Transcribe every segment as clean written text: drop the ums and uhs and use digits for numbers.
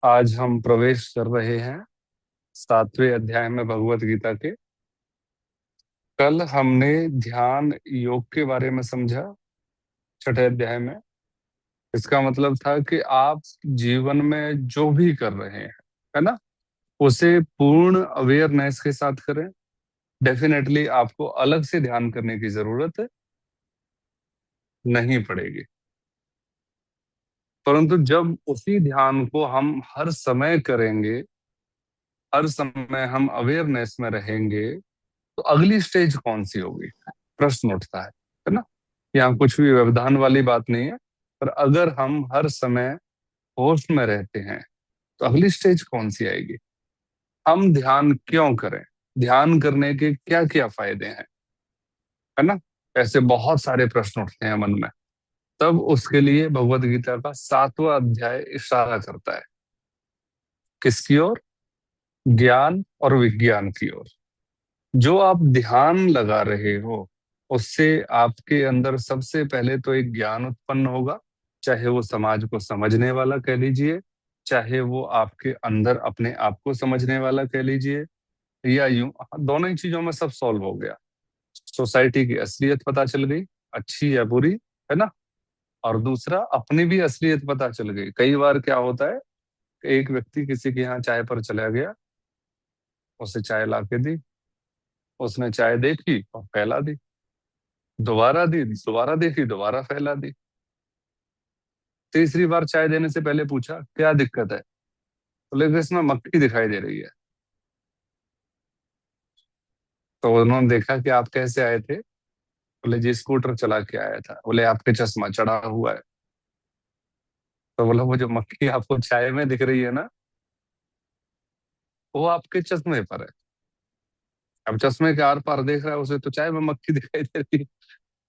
आज हम प्रवेश कर रहे हैं 7वें अध्याय में भगवत गीता के। कल हमने ध्यान योग के बारे में समझा 6ठे अध्याय में। इसका मतलब था कि आप जीवन में जो भी कर रहे हैं, है ना, उसे पूर्ण अवेयरनेस के साथ करें। डेफिनेटली आपको अलग से ध्यान करने की जरूरत नहीं पड़ेगी, परंतु जब उसी ध्यान को हम हर समय करेंगे, हर समय हम अवेयरनेस में रहेंगे, तो अगली स्टेज कौन सी होगी, प्रश्न उठता है ना। यहाँ कुछ भी व्यवधान वाली बात नहीं है, पर अगर हम हर समय होश में रहते हैं तो अगली स्टेज कौन सी आएगी, हम ध्यान क्यों करें, ध्यान करने के क्या क्या फायदे हैं, है ना। ऐसे बहुत सारे प्रश्न उठते हैं मन में। तब उसके लिए भगवत गीता का 7वां अध्याय इशारा करता है किसकी ओर, ज्ञान और विज्ञान की ओर। जो आप ध्यान लगा रहे हो उससे आपके अंदर सबसे पहले तो एक ज्ञान उत्पन्न होगा, चाहे वो समाज को समझने वाला कह लीजिए, चाहे वो आपके अंदर अपने आप को समझने वाला कह लीजिए, या यूं दोनों ही चीजों में सब सॉल्व हो गया। सोसाइटी की असलियत पता चल गई, अच्छी या बुरी, है ना। और दूसरा, अपनी भी असलियत पता चल गई। कई बार क्या होता है, एक व्यक्ति किसी के यहाँ चाय पर चला गया, उसे चाय ला के दी, उसने चाय देखी और फैला दी, दोबारा दी, दोबारा देखी, दोबारा फैला दी। तीसरी बार चाय देने से पहले पूछा क्या दिक्कत है, बोले कि इसमें मक्खी दिखाई दे रही है। तो उन्होंने देखा कि आप कैसे आए थे, बोले जी स्कूटर चला के आया था। बोले आपके चश्मा चढ़ा हुआ है। तो बोला वो जो मक्खी आपको चाय में दिख रही है ना, वो आपके चश्मे पर है। अब चश्मे के आर पार देख रहा है, उसे तो चाय में मक्खी दिखाई दे रही है।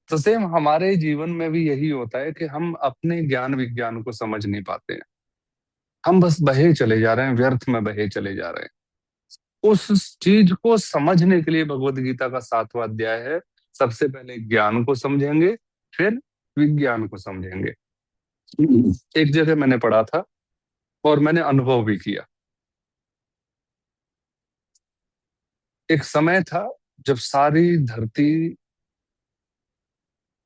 तो सेम हमारे जीवन में भी यही होता है कि हम अपने ज्ञान विज्ञान को समझ नहीं पाते हैं। हम बस बहे चले जा रहे हैं, व्यर्थ में बहे चले जा रहे हैं। उस चीज को समझने के लिए भगवत गीता का 7वां अध्याय है। सबसे पहले ज्ञान को समझेंगे, फिर विज्ञान को समझेंगे। एक जगह मैंने पढ़ा था और मैंने अनुभव भी किया। एक समय था जब सारी धरती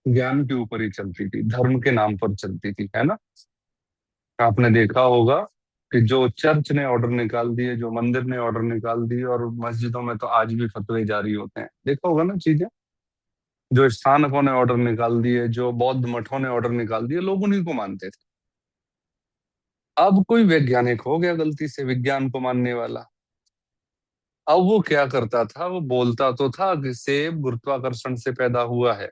ज्ञान के ऊपर ही चलती थी, धर्म के नाम पर चलती थी, है ना। आपने देखा होगा कि जो चर्च ने ऑर्डर निकाल दिए, जो मंदिर ने ऑर्डर निकाल दिए, और मस्जिदों में तो आज भी फतवे जारी होते हैं, देखा होगा ना चीजें। जो स्थानकों ने ऑर्डर निकाल दिए, जो बौद्ध मठों ने ऑर्डर निकाल दिए, लोग उन्हीं को मानते थे। अब कोई वैज्ञानिक हो गया गलती से विज्ञान को मानने वाला। अब वो क्या करता था, वो बोलता तो था कि सेब गुरुत्वाकर्षण से पैदा हुआ है,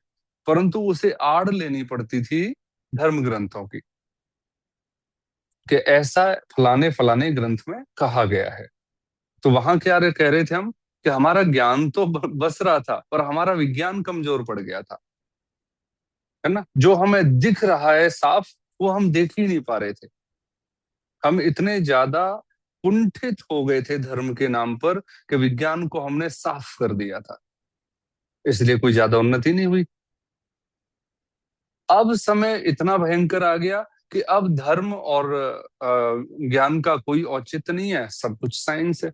परंतु उसे आड़ लेनी पड़ती थी धर्म ग्रंथों की, कि ऐसा फलाने फलाने ग्रंथ में कहा गया है। तो वहां क्या कह रहे थे हम, कि हमारा ज्ञान तो बस रहा था, पर हमारा विज्ञान कमजोर पड़ गया था, है ना। जो हमें दिख रहा है साफ, वो हम देख ही नहीं पा रहे थे। हम इतने ज्यादा कुंठित हो गए थे धर्म के नाम पर कि विज्ञान को हमने साफ कर दिया था, इसलिए कोई ज्यादा उन्नति नहीं हुई। अब समय इतना भयंकर आ गया कि अब धर्म और ज्ञान का कोई औचित्य नहीं है, सब कुछ साइंस है।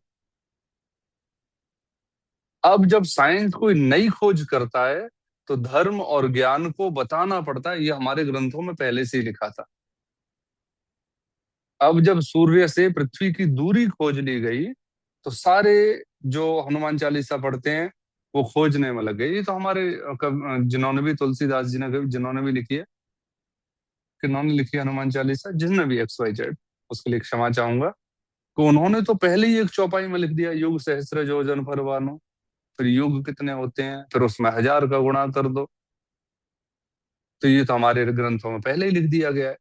अब जब साइंस कोई नई खोज करता है तो धर्म और ज्ञान को बताना पड़ता है, ये हमारे ग्रंथों में पहले से ही लिखा था। अब जब सूर्य से पृथ्वी की दूरी खोज ली गई, तो सारे जो हनुमान चालीसा पढ़ते हैं वो खोजने में लग गए। ये तो हमारे जिन्होंने भी, तुलसीदास जी ने जिन्होंने भी लिखी है, किन्होंने लिखी है हनुमान चालीसा, जिसने भी एक्स वाई जेड, उसके लिए क्षमा चाहूंगा, तो उन्होंने तो पहले ही एक चौपाई में लिख दिया, युग सहस्त्र योजन फरवानो। फिर युग कितने होते हैं, फिर उसमें 1000 का गुणा कर दो। तो ये तो हमारे ग्रंथों में पहले ही लिख दिया गया है।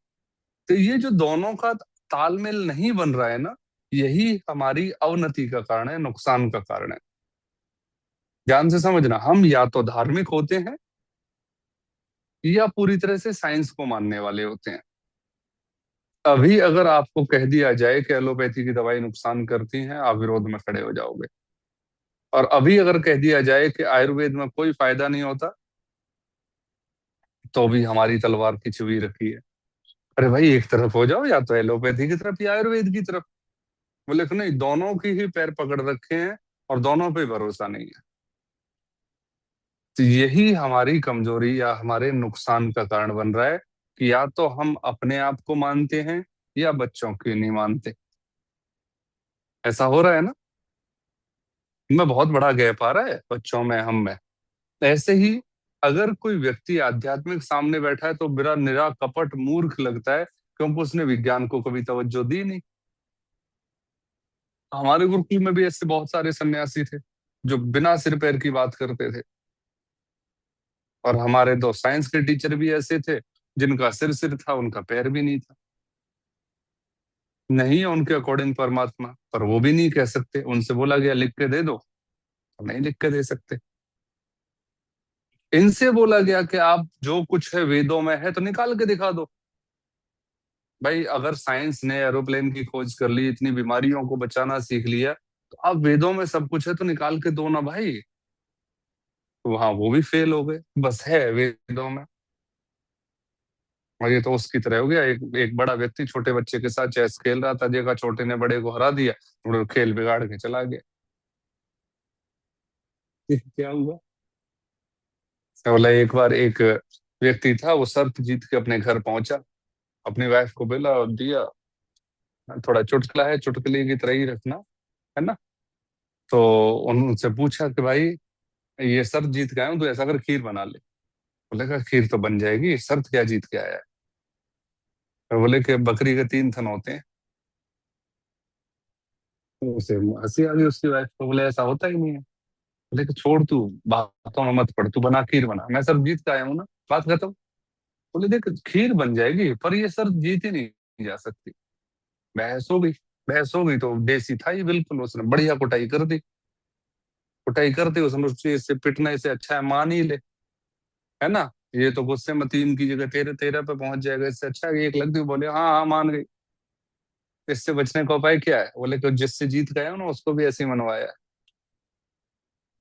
तो ये जो दोनों का तालमेल नहीं बन रहा है ना, यही हमारी अवनति का कारण है, नुकसान का कारण है। ध्यान से समझना, हम या तो धार्मिक होते हैं या पूरी तरह से साइंस को मानने वाले होते हैं। अभी अगर आपको कह दिया जाए कि एलोपैथी की दवाई नुकसान करती है, आप विरोध में खड़े हो जाओगे। और अभी अगर कह दिया जाए कि आयुर्वेद में कोई फायदा नहीं होता, तो भी हमारी तलवार खिंची हुई रखी है। अरे भाई एक तरफ हो जाओ, या तो एलोपैथी की तरफ या आयुर्वेद की तरफ। बोले कि नहीं, दोनों की ही पैर पकड़ रखे हैं और दोनों पे भरोसा नहीं है। तो यही हमारी कमजोरी या हमारे नुकसान का कारण बन रहा है कि या तो हम अपने आप को मानते हैं या बच्चों की नहीं मानते। ऐसा हो रहा है ना। में बहुत बड़ा गैप आ रहा है बच्चों में, हम में। ऐसे ही अगर कोई व्यक्ति आध्यात्मिक सामने बैठा है तो मेरा निरा कपट मूर्ख लगता है, क्योंकि उसने विज्ञान को कभी तवज्जो दी नहीं। हमारे गुरुकुल में भी ऐसे बहुत सारे सन्यासी थे जो बिना सिर पैर की बात करते थे, और हमारे दो साइंस के टीचर भी ऐसे थे जिनका सिर सिर था, उनका पैर भी नहीं था। नहीं है उनके अकॉर्डिंग परमात्मा, पर वो भी नहीं कह सकते। उनसे बोला गया लिख के दे दो, तो नहीं लिख के दे सकते। इनसे बोला गया कि आप जो कुछ है वेदों में है तो निकाल के दिखा दो। भाई अगर साइंस ने एरोप्लेन की खोज कर ली, इतनी बीमारियों को बचाना सीख लिया, तो अब वेदों में सब कुछ है तो निकाल के दो ना भाई। तो वहां वो भी फेल हो गए, बस है वेदों में। और ये तो उसकी तरह हो गया, एक एक बड़ा व्यक्ति छोटे बच्चे के साथ चेस खेल रहा था, देखा छोटे ने बड़े को हरा दिया, वो खेल बिगाड़ के चला गया। क्या हुआ। बोला एक बार एक व्यक्ति था, वो शर्त जीत के अपने घर पहुंचा, अपनी वाइफ को बोला और दिया, थोड़ा चुटकुला है, चुटकुले की तरह ही रखना, है ना। तो उनसे पूछा कि भाई ये शर्त जीत के आया हूँ, तो ऐसा कर खीर बना ले। बोले का खीर तो बन जाएगी, शर्त क्या जीत के आया है। तो बोले कि बकरी के 3 थन होते हैं। तो उसे हंसी आ गई उसकी वाइफ को, बोले ऐसा होता ही नहीं है। बोले कि छोड़ तू, बातों में मत पड़, तू बना खीर बना, मैं शर्त जीत के आया हूँ ना, बात खत्म। बोले देख खीर बन जाएगी पर ये शर्त जीत ही नहीं जा सकती। बहस हो गई। बहस हो गई तो देसी था ये बिल्कुल, उसने बढ़िया कुटाई कर दी। कुटाई कर दी उसने, उससे इससे पिटना इसे अच्छा है मान ही ले, है ना। ये तो गुस्से में 3 की जगह 13 पे पहुंच जाएगा, इससे अच्छा है कि एक लग दी। बोले हाँ हाँ मान गई। इससे बचने का उपाय क्या है। बोले कि जिससे जीत गया हूं ना उसको भी ऐसे ही मनवाया है,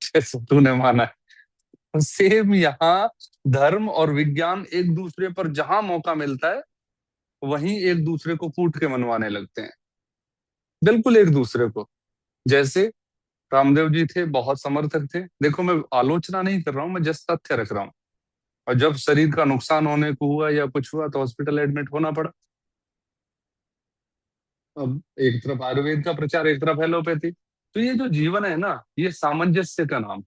जैसे तूने माना है। सेम यहाँ धर्म और विज्ञान एक दूसरे पर जहां मौका मिलता है वहीं एक दूसरे को कूट के मनवाने लगते हैं, बिल्कुल एक दूसरे को। जैसे रामदेव जी थे, बहुत समर्थक थे। देखो मैं आलोचना नहीं कर रहा हूं, मैं जस्ट तथ्य रख रहा हूँ। और जब शरीर का नुकसान होने को हुआ या कुछ हुआ तो हॉस्पिटल एडमिट होना पड़ा। अब एक तरफ आयुर्वेद का प्रचार, एक तरफ एलोपैथी। तो ये जो जीवन है ना, ये सामंजस्य का नाम।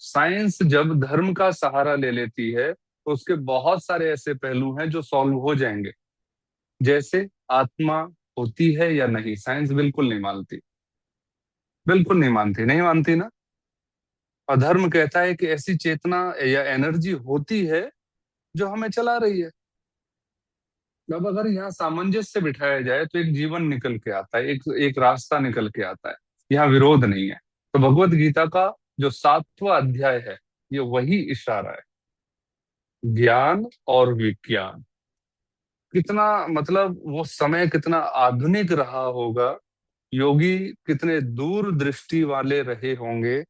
साइंस जब धर्म का सहारा ले लेती है तो उसके बहुत सारे ऐसे पहलू हैं जो सॉल्व हो जाएंगे। जैसे आत्मा होती है या नहीं, साइंस बिल्कुल नहीं मानती। बिल्कुल नहीं मानती, नहीं मानती ना। और धर्म कहता है कि ऐसी चेतना या एनर्जी होती है जो हमें चला रही है। अब अगर यहाँ सामंजस्य बिठाया जाए तो एक जीवन निकल के आता है, एक एक रास्ता निकल के आता है। यहाँ विरोध नहीं है। तो भगवत गीता का जो 7वां अध्याय है, ये वही इशारा है। ज्ञान और विज्ञान, कितना मतलब वो समय कितना आधुनिक रहा होगा। योगी कितने दूर दृष्टि वाले रहे होंगे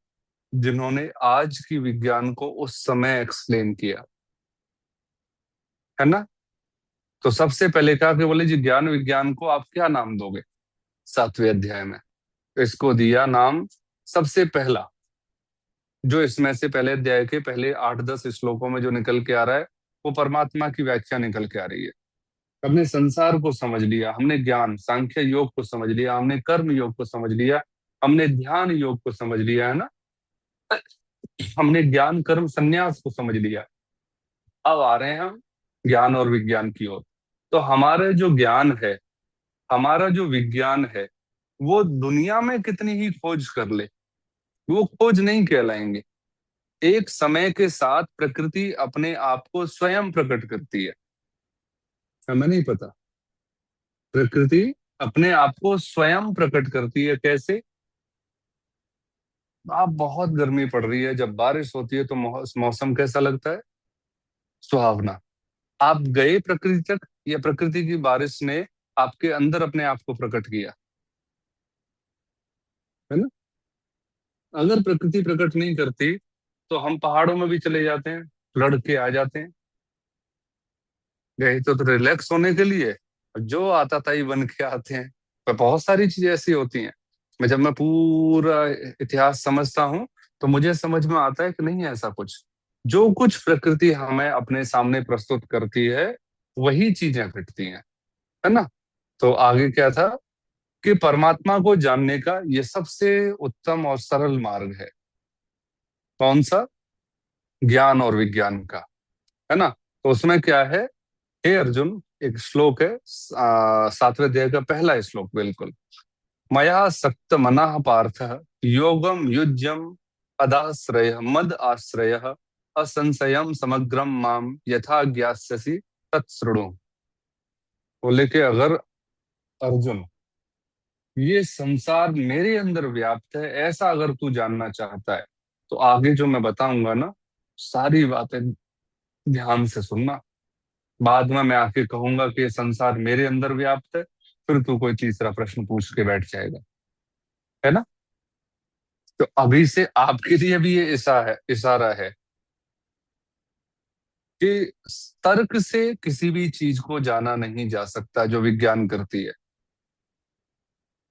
जिन्होंने आज की विज्ञान को उस समय एक्सप्लेन किया, है ना। तो सबसे पहले कहा कि बोले जी ज्ञान विज्ञान को आप क्या नाम दोगे। 7वें अध्याय में तो इसको दिया नाम, सबसे पहला जो इसमें से पहले अध्याय के पहले 8-10 श्लोकों में जो निकल के आ रहा है, वो परमात्मा की व्याख्या निकल के आ रही है। हमने संसार को समझ लिया, हमने ज्ञान सांख्य योग को समझ लिया, हमने कर्म योग को समझ लिया, हमने ध्यान योग को समझ लिया, है ना। हमने ज्ञान कर्म संन्यास को समझ लिया। अब आ रहे हैं हम ज्ञान और विज्ञान की ओर। तो हमारे जो ज्ञान है, हमारा जो विज्ञान है, वो दुनिया में कितनी ही खोज कर ले, वो खोज नहीं कहलाएंगे। एक समय के साथ प्रकृति अपने आप को स्वयं प्रकट करती है। हमें नहीं पता। प्रकृति अपने आप को स्वयं प्रकट करती है, कैसे। आप बहुत गर्मी पड़ रही है, जब बारिश होती है तो मौसम कैसा लगता है, सुहावना। आप गए प्रकृति तक, या प्रकृति की बारिश ने आपके अंदर अपने आप को प्रकट किया, है ना। अगर प्रकृति प्रकट नहीं करती तो हम पहाड़ों में भी चले जाते हैं, लड़ के आ जाते हैं। गए तो रिलैक्स होने के लिए, जो आता था ही बन के आते हैं। पर बहुत सारी चीजें ऐसी होती हैं, जब मैं पूरा इतिहास समझता हूँ तो मुझे समझ में आता है कि नहीं है ऐसा कुछ। जो कुछ प्रकृति हमें अपने सामने प्रस्तुत करती है वही चीजें घटती हैं, है ना। तो आगे क्या था कि परमात्मा को जानने का ये सबसे उत्तम और सरल मार्ग है। कौन सा? ज्ञान और विज्ञान का, है ना। तो उसमें क्या है, हे अर्जुन, एक श्लोक है, 7वें अध्याय का पहला श्लोक बिल्कुल। मया सक्त मनः पार्थ योगम युज्यम अदाश्रय मद आश्रय असंशयम समग्रम माम यथा ज्ञास्यसि तत्सृणु। बोले कि अगर अर्जुन, ये संसार मेरे अंदर व्याप्त है ऐसा अगर तू जानना चाहता है तो आगे जो मैं बताऊंगा ना, सारी बातें ध्यान से सुनना। बाद में मैं आके कहूंगा कि ये संसार मेरे अंदर व्याप्त है, फिर तू कोई तीसरा प्रश्न पूछ के बैठ जाएगा, है ना। तो अभी से आपके लिए भी ये इशारा है कि तर्क से किसी भी चीज को जाना नहीं जा सकता जो विज्ञान करती है।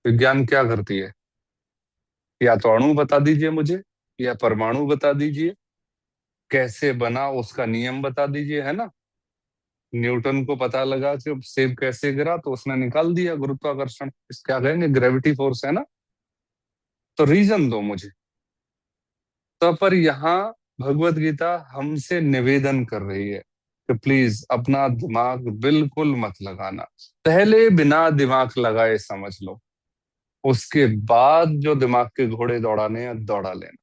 विज्ञान क्या करती है? या तो अणु बता दीजिए मुझे, या परमाणु बता दीजिए, कैसे बना उसका नियम बता दीजिए, है ना। न्यूटन को पता लगा कि सेब कैसे गिरा तो उसने निकाल दिया गुरुत्वाकर्षण, इस क्या कहेंगे, ग्रेविटी फोर्स, है ना। तो रीजन दो मुझे। तो पर यहाँ भगवत गीता हमसे निवेदन कर रही है कि प्लीज अपना दिमाग बिल्कुल मत लगाना। पहले बिना दिमाग लगाए समझ लो, उसके बाद जो दिमाग के घोड़े दौड़ाने हैं दौड़ा लेना।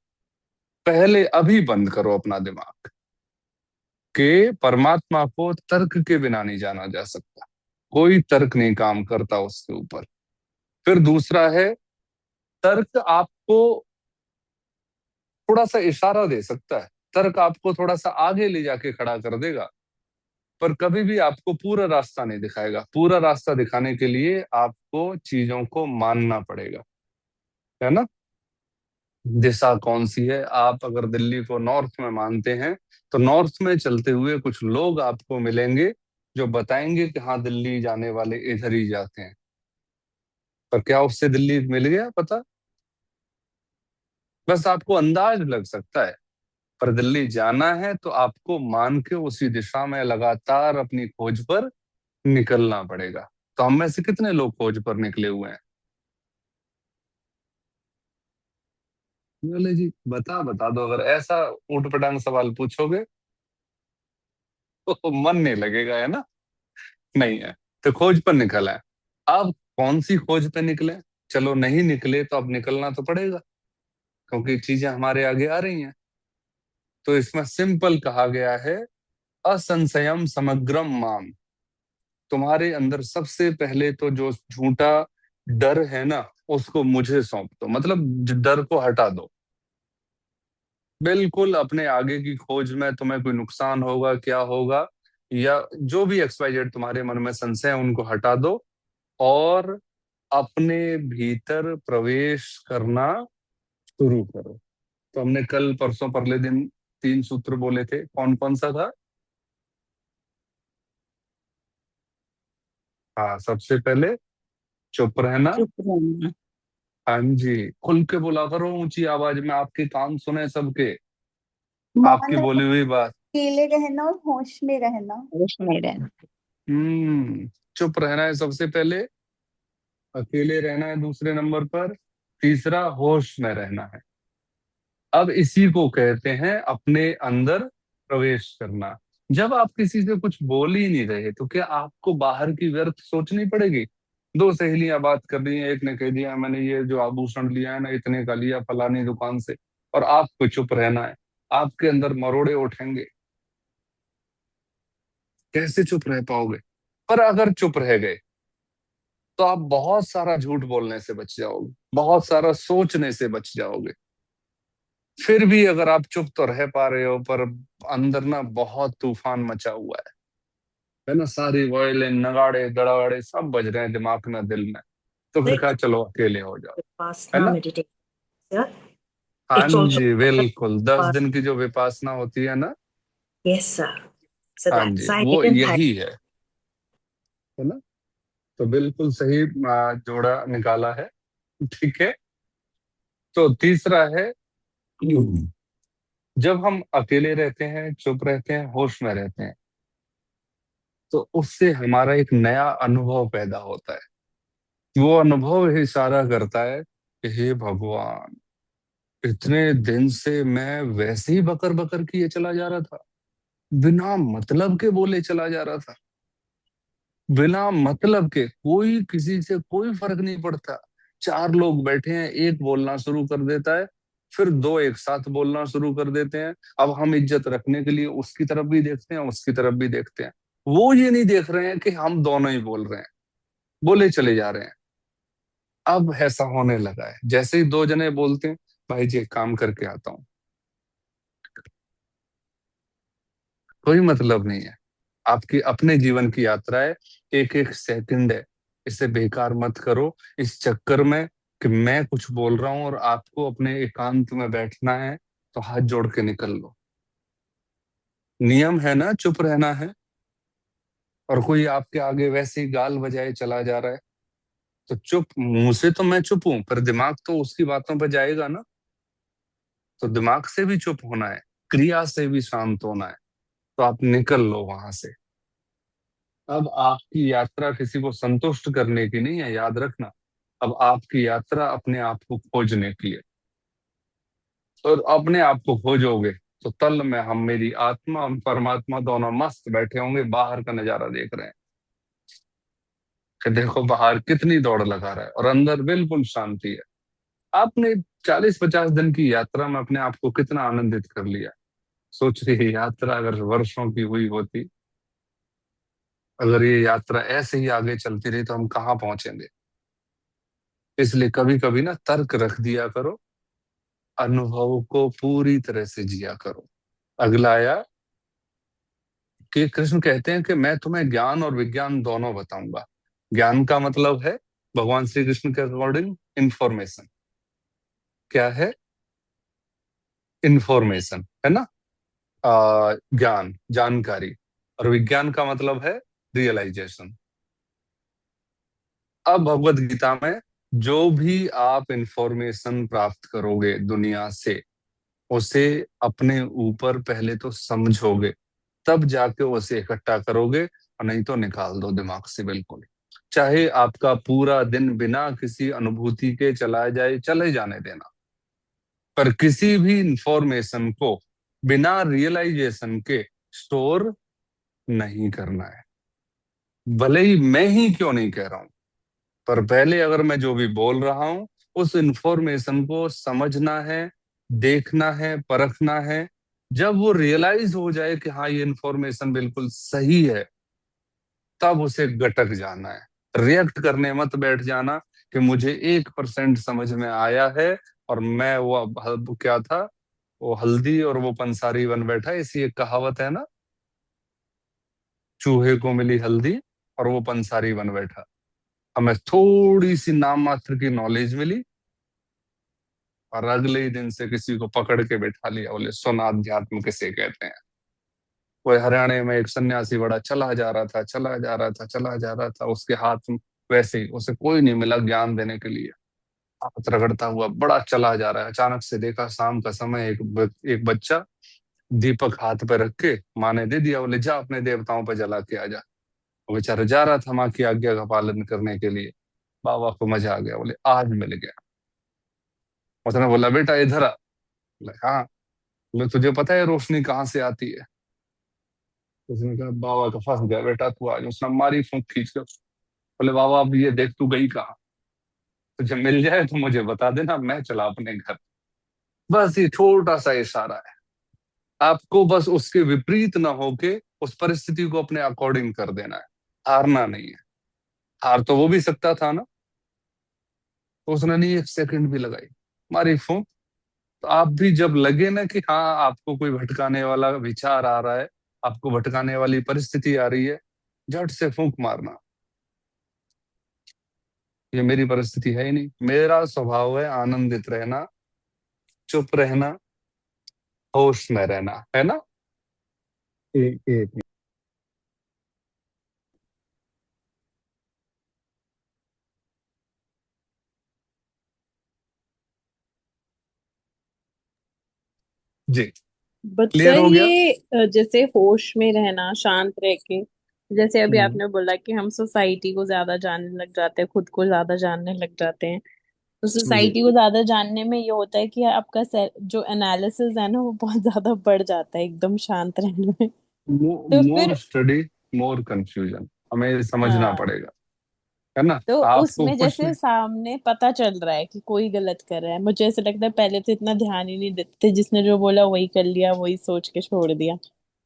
पहले अभी बंद करो अपना दिमाग, कि परमात्मा को तर्क के बिना नहीं जाना जा सकता। कोई तर्क नहीं काम करता उसके ऊपर। फिर दूसरा है, तर्क आपको थोड़ा सा इशारा दे सकता है, तर्क आपको थोड़ा सा आगे ले जाके खड़ा कर देगा, पर कभी भी आपको पूरा रास्ता नहीं दिखाएगा। पूरा रास्ता दिखाने के लिए आपको चीजों को मानना पड़ेगा, है ना। दिशा कौन सी है, आप अगर दिल्ली को नॉर्थ में मानते हैं तो नॉर्थ में चलते हुए कुछ लोग आपको मिलेंगे जो बताएंगे कि हाँ दिल्ली जाने वाले इधर ही जाते हैं। पर क्या उससे दिल्ली मिल गया पता? बस आपको अंदाज लग सकता है। पर दिल्ली जाना है तो आपको मान के उसी दिशा में लगातार अपनी खोज पर निकलना पड़ेगा। तो हम में से कितने लोग खोज पर निकले हुए हैं? बोले जी बता दो, अगर ऐसा ऊट पटांग सवाल पूछोगे तो मन नहीं लगेगा, है ना। नहीं है तो खोज पर निकल है। अब कौन सी खोज पे निकले? चलो नहीं निकले तो अब निकलना तो पड़ेगा, क्योंकि चीजें हमारे आगे आ रही हैं। तो इसमें सिंपल कहा गया है, असंशयम समग्रम माम। तुम्हारे अंदर सबसे पहले तो जो झूठा डर है ना, उसको मुझे सौंप दो, मतलब डर को हटा दो। बिल्कुल अपने आगे की खोज में तुम्हें कोई नुकसान होगा, क्या होगा, या जो भी XYZ तुम्हारे मन में संशय है उनको हटा दो, और अपने भीतर प्रवेश करना शुरू करो। तो हमने कल परसों परले दिन 3 सूत्र बोले थे, कौन कौन सा था? हाँ, सबसे पहले चुप रहना। चुप रहना। हाँ जी, खुल के बोला करो ऊंची आवाज में, आपके कान सुने सबके, मौन आपकी रहना, बोली हुई बात। अकेले रहना और होश में रहना। होश में रहना। चुप रहना है सबसे पहले, अकेले रहना है दूसरे नंबर पर, तीसरा होश में रहना है। अब इसी को कहते हैं अपने अंदर प्रवेश करना। जब आप किसी से कुछ बोल ही नहीं रहे तो क्या आपको बाहर की व्यर्थ सोचनी पड़ेगी? दो सहेलियां बात कर रही हैं, एक ने कह दिया मैंने ये जो आभूषण लिया है ना इतने का लिया फलानी दुकान से, और आपको चुप रहना है। आपके अंदर मरोड़े उठेंगे, कैसे चुप रह पाओगे? पर अगर चुप रह गए तो आप बहुत सारा झूठ बोलने से बच जाओगे, बहुत सारा सोचने से बच जाओगे। फिर भी अगर आप चुप तो रह पा रहे हो, पर अंदर ना बहुत तूफान मचा हुआ है ना, सारी वायलिन नगाड़े गड़ाड़े सब बज रहे हैं दिमाग में, दिल में। तो फिर कहा चलो अकेले हो जाओ, है Vipassana ना। meditation. हाँ It's also जी बिल्कुल, 10 दिन की जो विपासना होती है ना, yes, sir. So हाँ that जी so I वो didn't think यही है। है ना? तो बिल्कुल सही जोड़ा निकाला है। ठीक है। तो तीसरा है, जब हम अकेले रहते हैं, चुप रहते हैं, होश में रहते हैं, तो उससे हमारा एक नया अनुभव पैदा होता है। वो अनुभव इशारा करता है कि हे भगवान, इतने दिन से मैं वैसे ही बकर बकर किए चला जा रहा था, बिना मतलब के बोले चला जा रहा था, बिना मतलब के, कोई किसी से कोई फर्क नहीं पड़ता। चार लोग बैठे हैं, एक बोलना शुरू कर देता है, फिर दो एक साथ बोलना शुरू कर देते हैं। अब हम इज्जत रखने के लिए उसकी तरफ भी देखते हैं, उसकी तरफ भी देखते हैं। वो ये नहीं देख रहे हैं कि हम दोनों ही बोल रहे हैं, बोले चले जा रहे हैं। अब ऐसा होने लगा है, जैसे ही दो जने बोलते हैं, भाई जी एक काम करके आता हूँ, कोई मतलब नहीं है। आपकी अपने जीवन की यात्रा है, एक एक सेकंड है, इसे बेकार मत करो इस चक्कर में कि मैं कुछ बोल रहा हूं और आपको अपने एकांत में बैठना है, तो हाथ जोड़ के निकल लो। नियम है ना, चुप रहना है। और कोई आपके आगे वैसे ही गाल बजाए चला जा रहा है, तो चुप, मुंह से तो मैं चुप हूं, पर दिमाग तो उसकी बातों पर जाएगा ना। तो दिमाग से भी चुप होना है, क्रिया से भी शांत होना है। तो आप निकल लो वहां से। अब आपकी यात्रा किसी को संतुष्ट करने की नहीं है, याद रखना। अब आपकी यात्रा अपने आप को खोजने की है। और अपने आप को खोजोगे तो तल में हम, मेरी आत्मा, हम परमात्मा दोनों मस्त बैठे होंगे, बाहर का नजारा देख रहे हैं कि देखो बाहर कितनी दौड़ लगा रहा है, और अंदर बिल्कुल शांति है। आपने 40-50 दिन की यात्रा में अपने आप को कितना आनंदित कर लिया। सोच रही यात्रा अगर वर्षों की हुई होती, अगर ये यात्रा ऐसे ही आगे चलती रही, तो हम कहाँ पहुंचेंगे। इसलिए कभी कभी ना तर्क रख दिया करो, अनुभव को पूरी तरह से जिया करो। अगला आया कि कृष्ण कहते हैं कि मैं तुम्हें ज्ञान और विज्ञान दोनों बताऊंगा। ज्ञान का मतलब है, भगवान श्री कृष्ण के अकॉर्डिंग, इंफॉर्मेशन। क्या है? इंफॉर्मेशन, है ना? ज्ञान, जानकारी। और विज्ञान का मतलब है रियलाइजेशन। अब भगवत गीता में जो भी आप इंफॉर्मेशन प्राप्त करोगे दुनिया से, उसे अपने ऊपर पहले तो समझोगे, तब जाके उसे इकट्ठा करोगे, और नहीं तो निकाल दो दिमाग से बिल्कुल। चाहे आपका पूरा दिन बिना किसी अनुभूति के चला जाए, चले जाने देना, पर किसी भी इंफॉर्मेशन को बिना रियलाइजेशन के स्टोर नहीं करना है। भले ही मैं ही क्यों नहीं कह रहा हूं, पर पहले अगर मैं जो भी बोल रहा हूं, उस इंफॉर्मेशन को समझना है, देखना है, परखना है। जब वो रियलाइज हो जाए कि हाँ ये इंफॉर्मेशन बिल्कुल सही है, तब उसे गटक जाना है। रिएक्ट करने मत बैठ जाना कि मुझे 1% समझ में आया है, और मैं वो क्या था, वो हल्दी और वो पंसारी बन बैठा। इसी एक कहावत है ना, चूहे को मिली हल्दी और वो पंसारी बन बैठा। हमें थोड़ी सी नाम मात्र की नॉलेज मिली, और अगले ही दिन से किसी को पकड़ के बैठा लिया, बोले सुन अध्यात्म किसे कहते हैं। वो हरियाणा में एक सन्यासी बड़ा चला जा रहा था, चला जा रहा था, चला जा रहा था, उसके हाथ में वैसे ही उसे कोई नहीं मिला ज्ञान देने के लिए। हाथ रगड़ता हुआ बड़ा चला जा रहा है। अचानक से देखा शाम का समय, एक बच्चा दीपक हाथ पे रख के माँ ने दे दिया, बोले जा अपने देवताओं पे जला के आ जा। वो बेचारा जा रहा था माँ की आज्ञा का पालन करने के लिए। बाबा को मजा आ गया, बोले आज मिल गया। उसने बोला बेटा इधर आ। बोले हाँ। बोले तुझे पता है रोशनी कहाँ से आती है? उसने कहा बाबा का फंस गया बेटा तू आज। उसने मारी फूंक खींच कर। बोले बाबा अब ये देख तू गई कहाँ, तुझे मिल जाए तो मुझे बता देना, मैं चला अपने घर। बस ये छोटा सा इशारा है। आपको बस उसके विपरीत ना होके उस परिस्थिति को अपने अकॉर्डिंग कर देना है, हारना नहीं है। हार तो वो भी सकता था ना, तो उसने नहीं एक सेकंड भी लगाई, मारी फूंक। तो आप भी जब लगे ना कि हाँ आपको कोई भटकाने वाला विचार आ रहा है, आपको भटकाने वाली परिस्थिति आ रही है, झट से फूंक मारना। ये मेरी परिस्थिति है ही नहीं, मेरा स्वभाव है आनंदित रहना, चुप रहना, होश में रहना, है ना? एक एक जी। बट क्लियर सर हो गया। ये जैसे होश में रहना, शांत रह के, जैसे अभी हम्म। आपने बोला कि हम सोसाइटी को ज्यादा जानने लग जाते हैं, खुद को ज्यादा जानने लग जाते हैं। तो जी। सोसाइटी को ज्यादा जानने में ये होता है कि आपका जो एनालिसिस है ना वो बहुत ज्यादा बढ़ जाता है एकदम शांत रहने में। तो मोर फिर स्टडी, मोर कंफ्यूजन, हमें समझना हाँ, पड़ेगा, है ना। तो आपको उसमें कुछ जैसे नहीं। सामने पता चल रहा है कि कोई गलत कर रहा है, मुझे ऐसा लगता है पहले तो इतना ध्यान ही नहीं देते, जिसने जो बोला वही कर लिया, वही सोच के छोड़ दिया।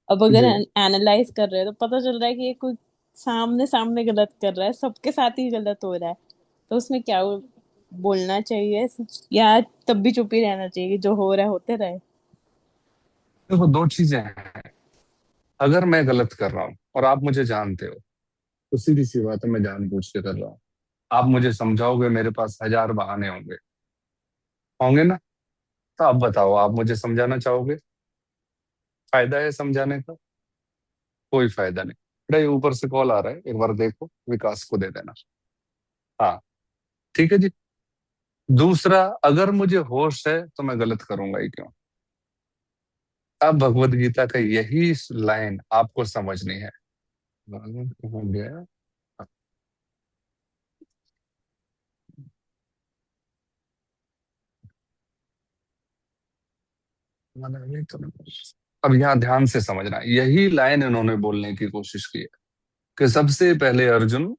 अब अगर जी। एनालाइज कर रहे हैं तो पता चल रहा है कि ये कोई सामने सामने गलत कर रहा है, सबके साथ ही गलत हो रहा है। तो उसमें क्या बोलना चाहिए या तब भी चुप ही रहना चाहिए कि जो हो रहा है होते रहे? देखो, दो चीजें हैं। अगर मैं गलत कर रहा हूँ और आप मुझे जानते हो, तो सीधी सी बात है, मैं जानबूझ के कर रहा हूँ। आप मुझे समझाओगे, मेरे पास हजार बहाने होंगे, होंगे ना। तो आप बताओ, आप मुझे समझाना चाहोगे? फायदा है समझाने का? कोई फायदा नहीं। बेटा, ये ऊपर से कॉल आ रहा है, एक बार देखो, विकास को दे देना। हाँ, ठीक है जी। दूसरा, अगर मुझे होश है तो मैं गलत करूंगा ही क्यों? अब भगवत गीता का यही लाइन आपको समझनी है। कहाँ गया? अब यहाँ ध्यान से समझना, यही लाइन इन्होंने बोलने की कोशिश की है कि सबसे पहले अर्जुन,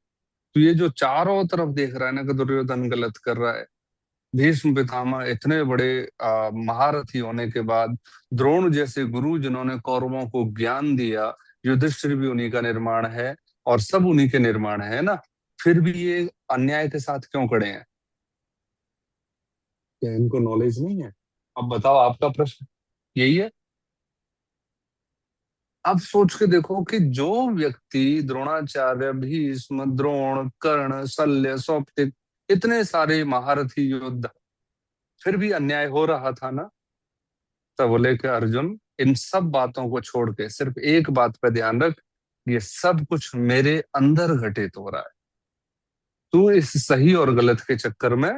तू ये जो चारों तरफ देख रहा है ना कि दुर्योधन गलत कर रहा है, भीष्म पितामह इतने बड़े महारथी होने के बाद, द्रोण जैसे गुरु जिन्होंने कौरवों को ज्ञान दिया, युधिष्ठिर भी उन्हीं का निर्माण है, और सब उन्हीं के निर्माण है ना, फिर भी ये अन्याय के साथ क्यों खड़े हैं? क्या इनको नॉलेज नहीं है? अब बताओ, आपका प्रश्न यही है। अब सोच के देखो कि जो व्यक्ति, द्रोणाचार्य, भीष्म, द्रोण, कर्ण, शल्य, सौप्तिक, इतने सारे महारथी योद्धा, फिर भी अन्याय हो रहा था ना। तब बोले कि अर्जुन, इन सब बातों को छोड़ के सिर्फ एक बात पे ध्यान रख, ये सब कुछ मेरे अंदर घटित हो रहा है। तू इस सही और गलत के चक्कर में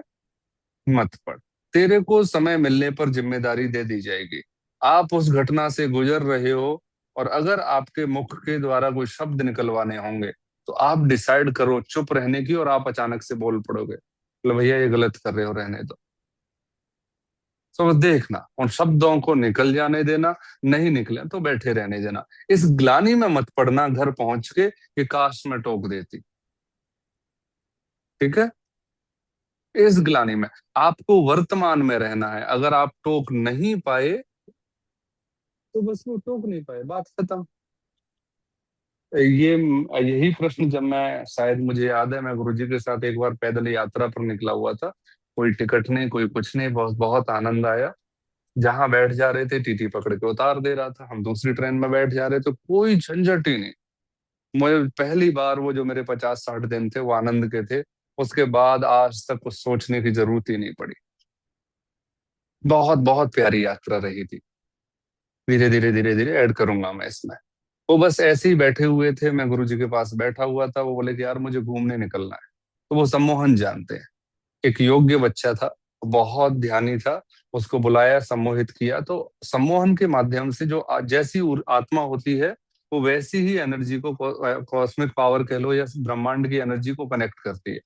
मत पड़। तेरे को समय मिलने पर जिम्मेदारी दे दी जाएगी। आप उस घटना से गुजर रहे हो, और अगर आपके मुख के द्वारा कोई शब्द निकलवाने होंगे, तो आप डिसाइड करो चुप रहने की, और आप अचानक से बोल पड़ोगे, बोले भैया ये गलत कर रहे हो, रहने दो। तो देखना, उन शब्दों को निकल जाने देना, नहीं निकले तो बैठे रहने देना। इस ग्लानि में मत पड़ना घर पहुंच के कि काश में टोक देती। ठीक है। इस ग्लानि में आपको वर्तमान में रहना है। अगर आप टोक नहीं पाए, तो बस वो टोक नहीं पाए, बात खत्म। ये यही प्रश्न जब मैं, शायद मुझे याद है, मैं गुरुजी के साथ एक बार पैदल यात्रा पर निकला हुआ था, कोई टिकट नहीं, कोई कुछ नहीं, बहुत बहुत आनंद आया। जहां बैठ जा रहे थे, टीटी पकड़ के उतार दे रहा था, हम दूसरी ट्रेन में बैठ जा रहे थे, कोई झंझट ही नहीं। मुझे पहली बार वो जो मेरे 50-60 दिन थे वो आनंद के थे। उसके बाद आज तक कुछ सोचने की जरूरत ही नहीं पड़ी। बहुत बहुत प्यारी यात्रा रही थी। धीरे धीरे धीरे धीरे ऐड करूंगा मैं इसमें। वो बस ऐसे ही बैठे हुए थे, मैं गुरु जी के पास बैठा हुआ था, वो बोले कि यार मुझे घूमने निकलना है। तो वो सम्मोहन जानते हैं, एक योग्य बच्चा था, बहुत ध्यानी था। उसको बुलाया, सम्मोहित किया, तो सम्मोहन के माध्यम से जो जैसी आत्मा होती है, वो वैसी ही एनर्जी को, कॉस्मिक पावर कह लो या ब्रह्मांड की एनर्जी को कनेक्ट करती है।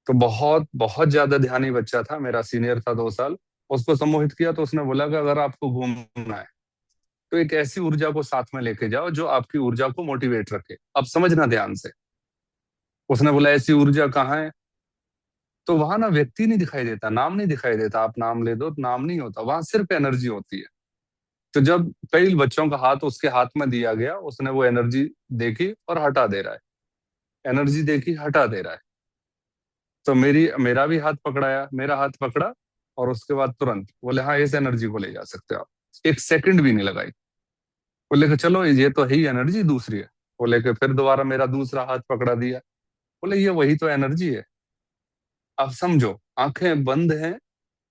तो बहुत बहुत ज्यादा ध्यानी बच्चा था, मेरा सीनियर था 2 साल। उसको सम्मोहित किया तो उसने बोला कि अगर आपको घूमना है, तो एक ऐसी ऊर्जा को साथ में लेके जाओ जो आपकी ऊर्जा को मोटिवेट रखे। अब समझना ध्यान से। उसने बोला ऐसी ऊर्जा कहाँ है? तो वहां ना व्यक्ति नहीं दिखाई देता, नाम नहीं दिखाई देता, आप नाम ले दो तो नाम नहीं होता, वहां सिर्फ एनर्जी होती है। तो जब कई बच्चों का हाथ उसके हाथ में दिया गया, उसने वो एनर्जी देखी और हटा दे रहा है, एनर्जी देखी, हटा दे रहा है। तो मेरा भी हाथ पकड़ाया, मेरा हाथ पकड़ा, और उसके बाद तुरंत बोले हाँ, इस एनर्जी को ले जा सकते हो आप। एक सेकंड भी नहीं लगाई। बोले कि चलो ये तो है ही एनर्जी, दूसरी है। बोले कि फिर दोबारा मेरा दूसरा हाथ पकड़ा दिया। बोले ये वही तो एनर्जी है। अब समझो, आंखें बंद हैं,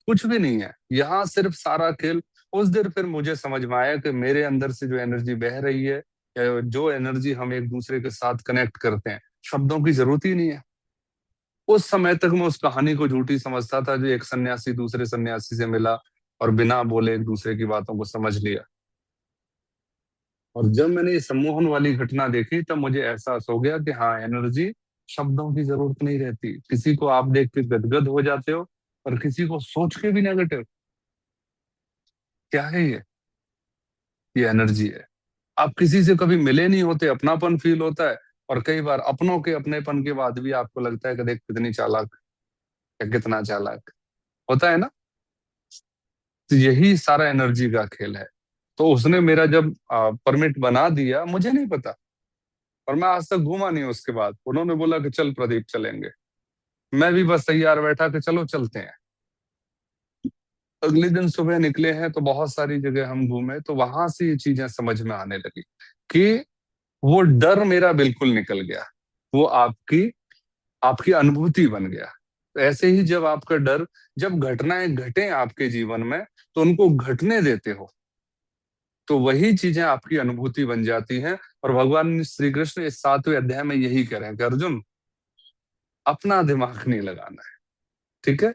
कुछ भी नहीं है यहाँ, सिर्फ सारा खेल। उस दिन फिर मुझे समझ में आया कि मेरे अंदर से जो एनर्जी बह रही है, या जो एनर्जी हम एक दूसरे के साथ कनेक्ट करते हैं, शब्दों की जरूरत ही नहीं है। उस समय तक मैं उस कहानी को झूठी समझता था, जो एक सन्यासी दूसरे सन्यासी से मिला, और बिना बोले एक दूसरे की बातों को समझ लिया। और जब मैंने ये सम्मोहन वाली घटना देखी तब मुझे एहसास हो गया कि हाँ, एनर्जी शब्दों की जरूरत नहीं रहती। किसी को आप देख के गदगद हो जाते हो और किसी को सोच के भी नेगेटिव। क्या है ये एनर्जी है। आप किसी से कभी मिले नहीं होते, अपनापन फील होता है, और कई बार अपनों के अपनेपन के बाद भी आपको लगता है कि देख कितनी चालाक या कितना चालाक, होता है ना। तो यही सारा एनर्जी का खेल है। तो उसने मेरा जब परमिट बना दिया, मुझे नहीं पता, और मैं आज तक घूमा नहीं उसके बाद। उन्होंने बोला कि चल प्रदीप चलेंगे, मैं भी बस तैयार बैठा कि चलो चलते हैं। अगले दिन सुबह निकले हैं तो बहुत सारी जगह हम घूमे, तो वहां से ये चीजें समझ में आने लगी कि वो डर मेरा बिल्कुल निकल गया। वो आपकी आपकी अनुभूति बन गया। तो ऐसे ही जब आपका डर, जब घटनाएं घटे आपके जीवन में तो उनको घटने देते हो, तो वही चीजें आपकी अनुभूति बन जाती हैं। और भगवान श्री कृष्ण इस 7वें अध्याय में यही कह रहे हैं कि अर्जुन, अपना दिमाग नहीं लगाना है, ठीक है।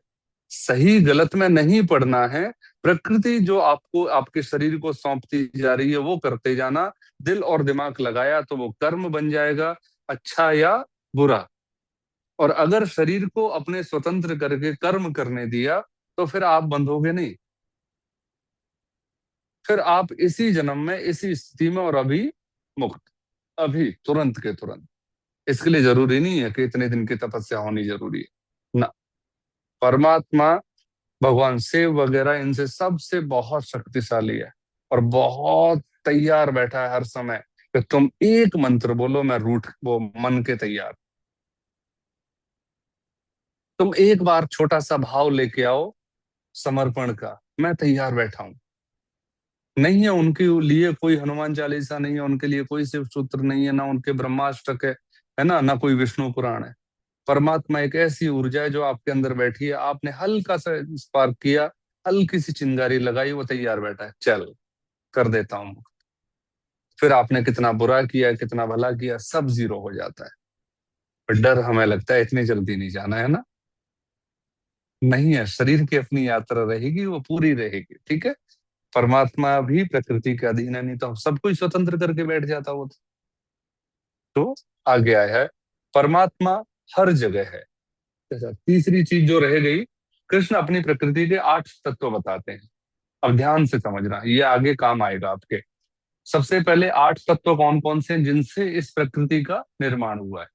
सही गलत में नहीं पड़ना है। प्रकृति जो आपको, आपके शरीर को सौंपती जा रही है वो करते जाना। दिल और दिमाग लगाया तो वो कर्म बन जाएगा, अच्छा या बुरा। और अगर शरीर को अपने स्वतंत्र करके कर्म करने दिया तो फिर आप बंधोगे नहीं। फिर आप इसी जन्म में इसी स्थिति में, और अभी मुक्त, अभी तुरंत के तुरंत। इसके लिए जरूरी नहीं है कि इतने दिन की तपस्या होनी जरूरी है ना। परमात्मा, भगवान शिव वगैरह इनसे सबसे बहुत शक्तिशाली है और बहुत तैयार बैठा है हर समय कि तुम एक मंत्र बोलो, मैं रूठ वो मन के तैयार। तुम एक बार छोटा सा भाव लेके आओ समर्पण का, मैं तैयार बैठा हूं। नहीं है उनके लिए कोई हनुमान चालीसा, नहीं है उनके लिए कोई शिव सूत्र, नहीं है ना उनके ब्रह्माष्टक है ना कोई विष्णु पुराण है। परमात्मा एक ऐसी ऊर्जा है जो आपके अंदर बैठी है। आपने हल्का सा स्पार्क किया, हल्की सी चिंगारी लगाई, वो तैयार बैठा है, चल कर देता हूं। फिर आपने कितना बुरा किया, कितना भला किया, सब जीरो हो जाता है। पर डर हमें लगता है इतनी जल्दी नहीं जाना है ना। नहीं है, शरीर की अपनी यात्रा रहेगी, वो पूरी रहेगी, ठीक है। परमात्मा भी प्रकृति के अधीन है, नहीं तो सब कुछ स्वतंत्र करके बैठ जाता वो तो आ गया है। परमात्मा हर जगह है। अच्छा, तीसरी चीज जो रह गई, कृष्ण अपनी प्रकृति के 8 तत्व बताते हैं। अब ध्यान से समझना, ये आगे काम आएगा आपके। सबसे पहले 8 तत्व कौन कौन से हैं जिनसे इस प्रकृति का निर्माण हुआ है।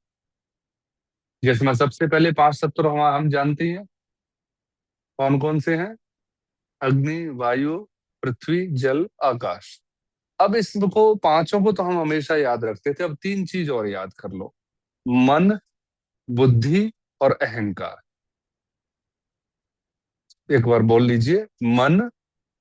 जिसमें सबसे पहले 5 तत्व हम जानते हैं, कौन कौन से हैं। अग्नि, वायु, पृथ्वी, जल, आकाश। अब इसको पांचों को तो हम हमेशा याद रखते थे, अब 3 चीज और याद कर लो। मन, बुद्धि और अहंकार। एक बार बोल लीजिए, मन,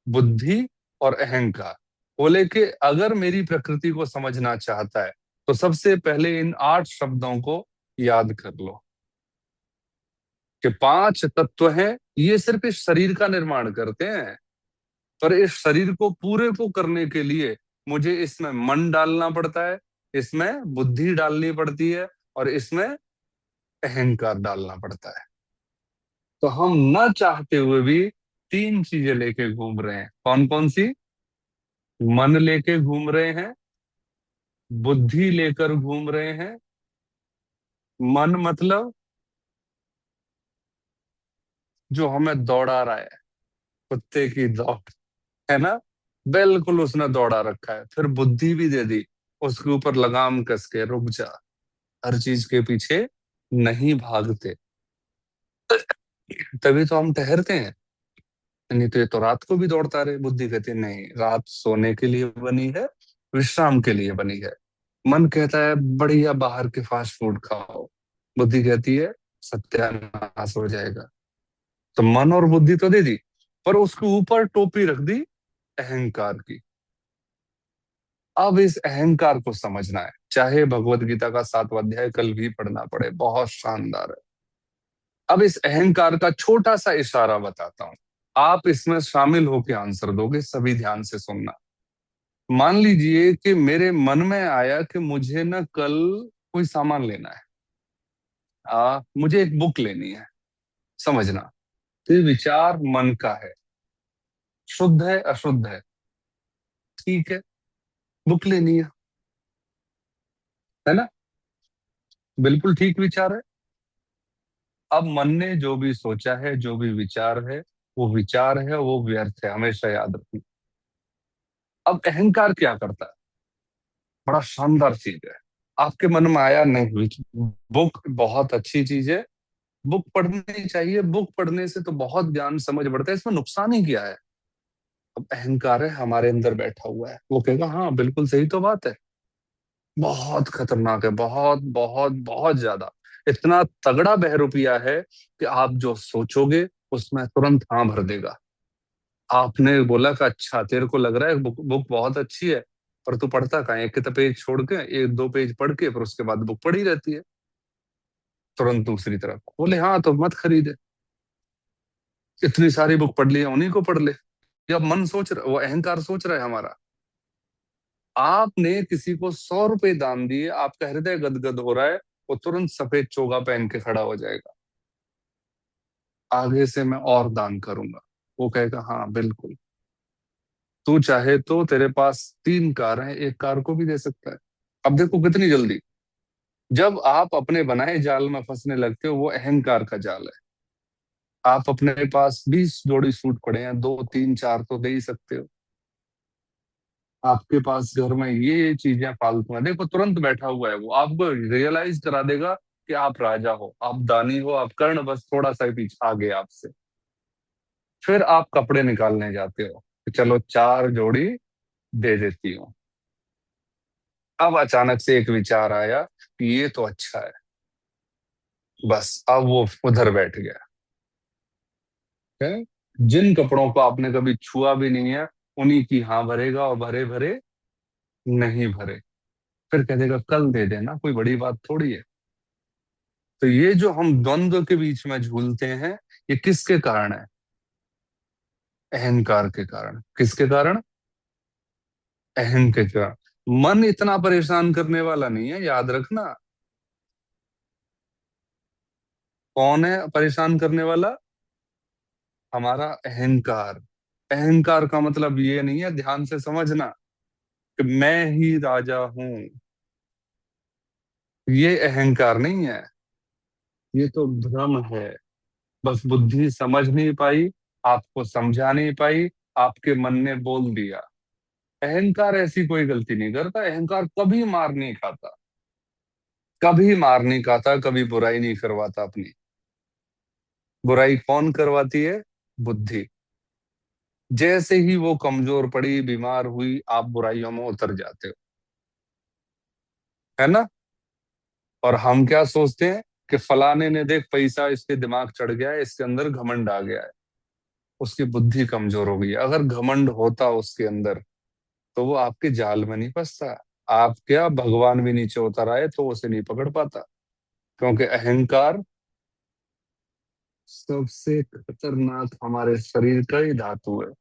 बुद्धि और अहंकार। बोले कि अगर मेरी प्रकृति को समझना चाहता है तो सबसे पहले इन 8 शब्दों को याद कर लो कि 5 तत्व हैं। ये सिर्फ इस शरीर का निर्माण करते हैं, पर इस शरीर को पूरे को करने के लिए मुझे इसमें मन डालना पड़ता है, इसमें बुद्धि डालनी पड़ती है, और इसमें अहंकार डालना पड़ता है। तो हम न चाहते हुए भी 3 चीजें लेके घूम रहे हैं। कौन कौन सी। मन लेके घूम रहे हैं, बुद्धि लेकर घूम रहे हैं। मन मतलब जो हमें दौड़ा रहा है, कुत्ते की दौड़, है ना, बिल्कुल उसने दौड़ा रखा है। फिर बुद्धि भी दे दी, उसके ऊपर लगाम कस के रुक जा, हर चीज के पीछे नहीं भागते। तभी तो हम ठहरते हैं, नहीं तो ये तो रात को भी दौड़ता रहे। बुद्धि कहती है नहीं, रात सोने के लिए बनी है, विश्राम के लिए बनी है। मन कहता है बढ़िया बाहर के फास्ट फूड खाओ, बुद्धि कहती है सत्यानाश हो जाएगा। तो मन और बुद्धि तो दे दी, पर उसके ऊपर टोपी रख दी अहंकार की। अब इस अहंकार को समझना है, चाहे भगवत गीता का 7वां अध्याय कल भी पढ़ना पड़े, बहुत शानदार है। अब इस अहंकार का छोटा सा इशारा बताता हूं, आप इसमें शामिल होकर आंसर दोगे, सभी ध्यान से सुनना। मान लीजिए कि मेरे मन में आया कि मुझे ना कल कोई सामान लेना है, मुझे एक बुक लेनी है, समझना। तो ये विचार मन का है, शुद्ध है अशुद्ध है, ठीक है, बुक लेनी है ना? बिल्कुल ठीक विचार है। अब मन ने जो भी सोचा है, जो भी विचार है, वो विचार है, वो व्यर्थ है, हमेशा याद रखिए। अब अहंकार क्या करता है? बड़ा शानदार चीज है। आपके मन में आया नहीं हुई, बुक बहुत अच्छी चीज है, बुक पढ़नी चाहिए, बुक पढ़ने से तो बहुत ज्ञान समझ बढ़ता है, इसमें नुकसान ही क्या है? अब अहंकार है हमारे अंदर बैठा हुआ है, वो कहेगा हाँ बिल्कुल सही तो बात है। बहुत खतरनाक है, बहुत बहुत बहुत ज्यादा। इतना तगड़ा बहरूपिया है कि आप जो सोचोगे उसमें तुरंत हाँ भर देगा। आपने बोला कि अच्छा तेरे को लग रहा है बुक बुक बहुत अच्छी है, पर तू पढ़ता कहाँ है? एक पेज छोड़ के एक दो पेज पढ़ के फिर उसके बाद बुक पढ़ी रहती है। तुरंत दूसरी तरफ बोले हाँ तो मत खरीदे, इतनी सारी बुक पढ़ ली है, उन्हीं को पढ़ ले। ये अब मन सोच रहा, वो अहंकार सोच रहा है हमारा। आपने किसी को 100 रुपए दान दिए, आपका हृदय गदगद हो रहा है, वो तुरंत सफेद चोगा पहन के खड़ा हो जाएगा, आगे से मैं और दान करूंगा। वो कहेगा हाँ बिल्कुल, तू चाहे तो तेरे पास 3 कार हैं, एक कार को भी दे सकता है। अब देखो कितनी जल्दी। जब आप अपने बनाए जाल में फंसने लगते हो, वो अहंकार का जाल है। आप अपने पास 20 जोड़ी सूट पड़े हैं, 2 3 4 तो दे ही सकते हो। आपके पास घर में ये चीजें फालतू हैं, देखो तुरंत बैठा हुआ है, वो आपको रियलाइज करा देगा कि आप राजा हो, आप दानी हो, आप कर्ण बस थोड़ा सा पीछे आगे आपसे। फिर आप कपड़े निकालने जाते हो कि चलो 4 जोड़ी दे देती हूँ। अब अचानक से एक विचार आया कि ये तो अच्छा है, बस अब वो उधर बैठ गया है। जिन कपड़ों को आपने कभी छुआ भी नहीं है, उन्हीं की हाँ भरेगा, और भरे भरे नहीं भरे, फिर कह देगा कल दे देना, कोई बड़ी बात थोड़ी है। तो ये जो हम द्वंद्व के बीच में झूलते हैं, ये किसके कारण है? अहंकार के कारण। किसके कारण? अहम के कारण। मन इतना परेशान करने वाला नहीं है, याद रखना। कौन है परेशान करने वाला? हमारा अहंकार। अहंकार का मतलब ये नहीं है, ध्यान से समझना, कि मैं ही राजा हूं। ये अहंकार नहीं है, ये तो भ्रम है। बस बुद्धि समझ नहीं पाई, आपको समझा नहीं पाई, आपके मन ने बोल दिया। अहंकार ऐसी कोई गलती नहीं करता, अहंकार कभी मार नहीं खाता, कभी मार नहीं खाता, कभी बुराई नहीं करवाता अपनी। बुराई कौन करवाती है? बुद्धि। जैसे ही वो कमजोर पड़ी, बीमार हुई, आप बुराइयों में उतर जाते हो, है ना? और हम क्या सोचते हैं कि फलाने ने देख पैसा इसके दिमाग चढ़ गया है, इसके अंदर घमंड आ गया है, उसकी बुद्धि कमजोर हो गई है। अगर घमंड होता उसके अंदर, तो वो आपके जाल में नहीं फंसता। आप क्या, भगवान भी नीचे उतर आए तो उसे नहीं पकड़ पाता, क्योंकि अहंकार सबसे खतरनाक हमारे शरीर का ही धातु है।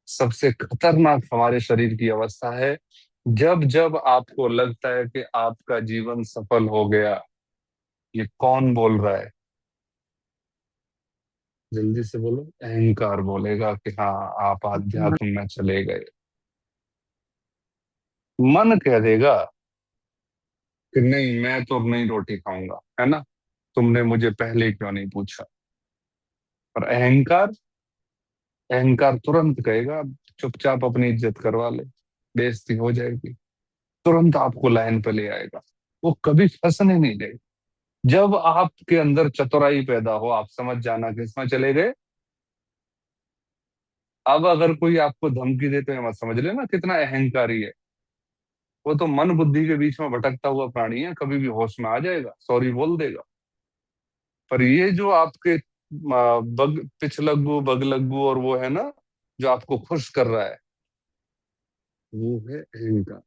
सबसे खतरनाक हमारे शरीर की अवस्था है। जब जब आपको लगता है कि आपका जीवन सफल हो गया, ये कौन बोल रहा है? जल्दी से बोलो। अहंकार बोलेगा कि हाँ आप आध्यात्म में चले गए। मन कह देगा कि नहीं, मैं तो अब नहीं रोटी खाऊंगा, है ना, तुमने मुझे पहले क्यों नहीं पूछा? पर अहंकार, अहंकार तुरंत कहेगा चुपचाप अपनी इज्जत करवा ले, बेइज्जती हो जाएगी। तुरंत आपको लाइन पे ले आएगा, वो कभी फंसने नहीं देगा। जब आपके अंदर चतुराई पैदा हो, आप समझ जाना कि इसमें चले गए। अब अगर कोई आपको धमकी दे तो ये मत समझ लेना कितना अहंकारी है। वो तो मन बुद्धि के बीच में भटकता हुआ प्राणी है, कभी भी होश में आ जाएगा, सॉरी बोल देगा। पर ये जो आपके बग पिछलग्गू बगलग्गू और वो है ना, जो आपको खुश कर रहा है, वो है अहंकार।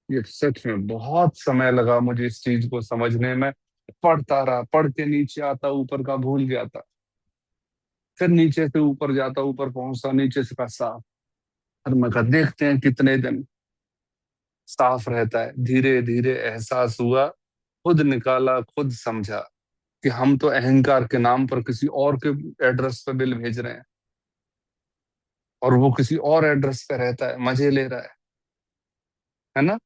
ये सच में बहुत समय लगा मुझे इस चीज को समझने में। पढ़ता रहा, पढ़ के नीचे आता, ऊपर का भूल गया था, फिर नीचे से ऊपर जाता, ऊपर पहुंचता, नीचे से का साफ। फिर मैं कहा देखते हैं कितने दिन साफ रहता है। धीरे धीरे एहसास हुआ, खुद निकाला, खुद समझा कि हम तो अहंकार के नाम पर किसी और के एड्रेस पे बिल भेज रहे हैं। और वो किसी और एड्रेस पे रहता है, मजे ले रहा है ना।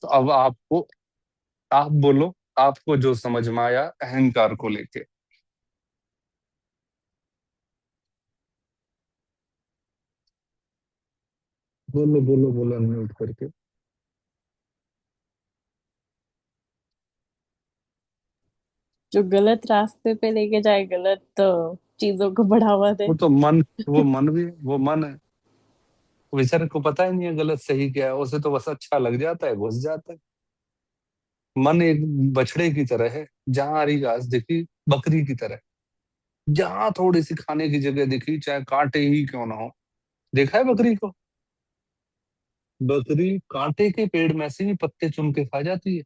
तो अब आपको, आप बोलो, आपको जो समझ में आया अहंकार को लेके। बोलो बोलो बोलो, अनम्यूट करके। जो गलत रास्ते पे लेके जाए, गलत चीजों को बढ़ावा दे। वो तो मन, वो मन भी, वो मन है, वो बेचारे को पता ही नहीं है गलत सही क्या है, उसे तो बस अच्छा लग जाता है, घुस जाता है। मन एक बछड़े की तरह है, जहां हरी घास दिखी, बकरी की तरह, जहां थोड़ी सी खाने की जगह दिखी, चाहे कांटे ही क्यों ना हो। देखा है बकरी को? बकरी कांटे के पेड़ में से भी पत्ते चुन के खा जाती है।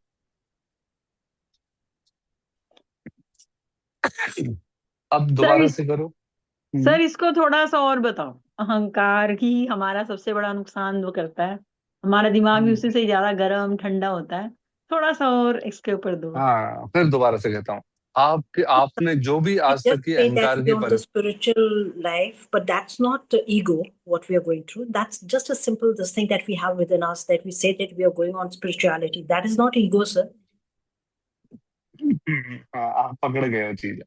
अब सर दोबारा से करो। सर इसको थोड़ा सा और बताओ। अहंकार ही हमारा सबसे बड़ा नुकसान वो करता है। हमारा दिमाग भी उसी से ज्यादा गर्म ठंडा होता है। थोड़ा सा और इसके ऊपर दो। हाँ, फिर दोबारा से कहता हूँ, आपके आपने जो भी We आज just तक की say that अहंकार we की on the spiritual life, but that's not the ego, what we are going through. That's just a simple this thing that we have within us that we say that we are going on spirituality. That is not ego, sir. हाँ, आप पकड़ गए हो चीज।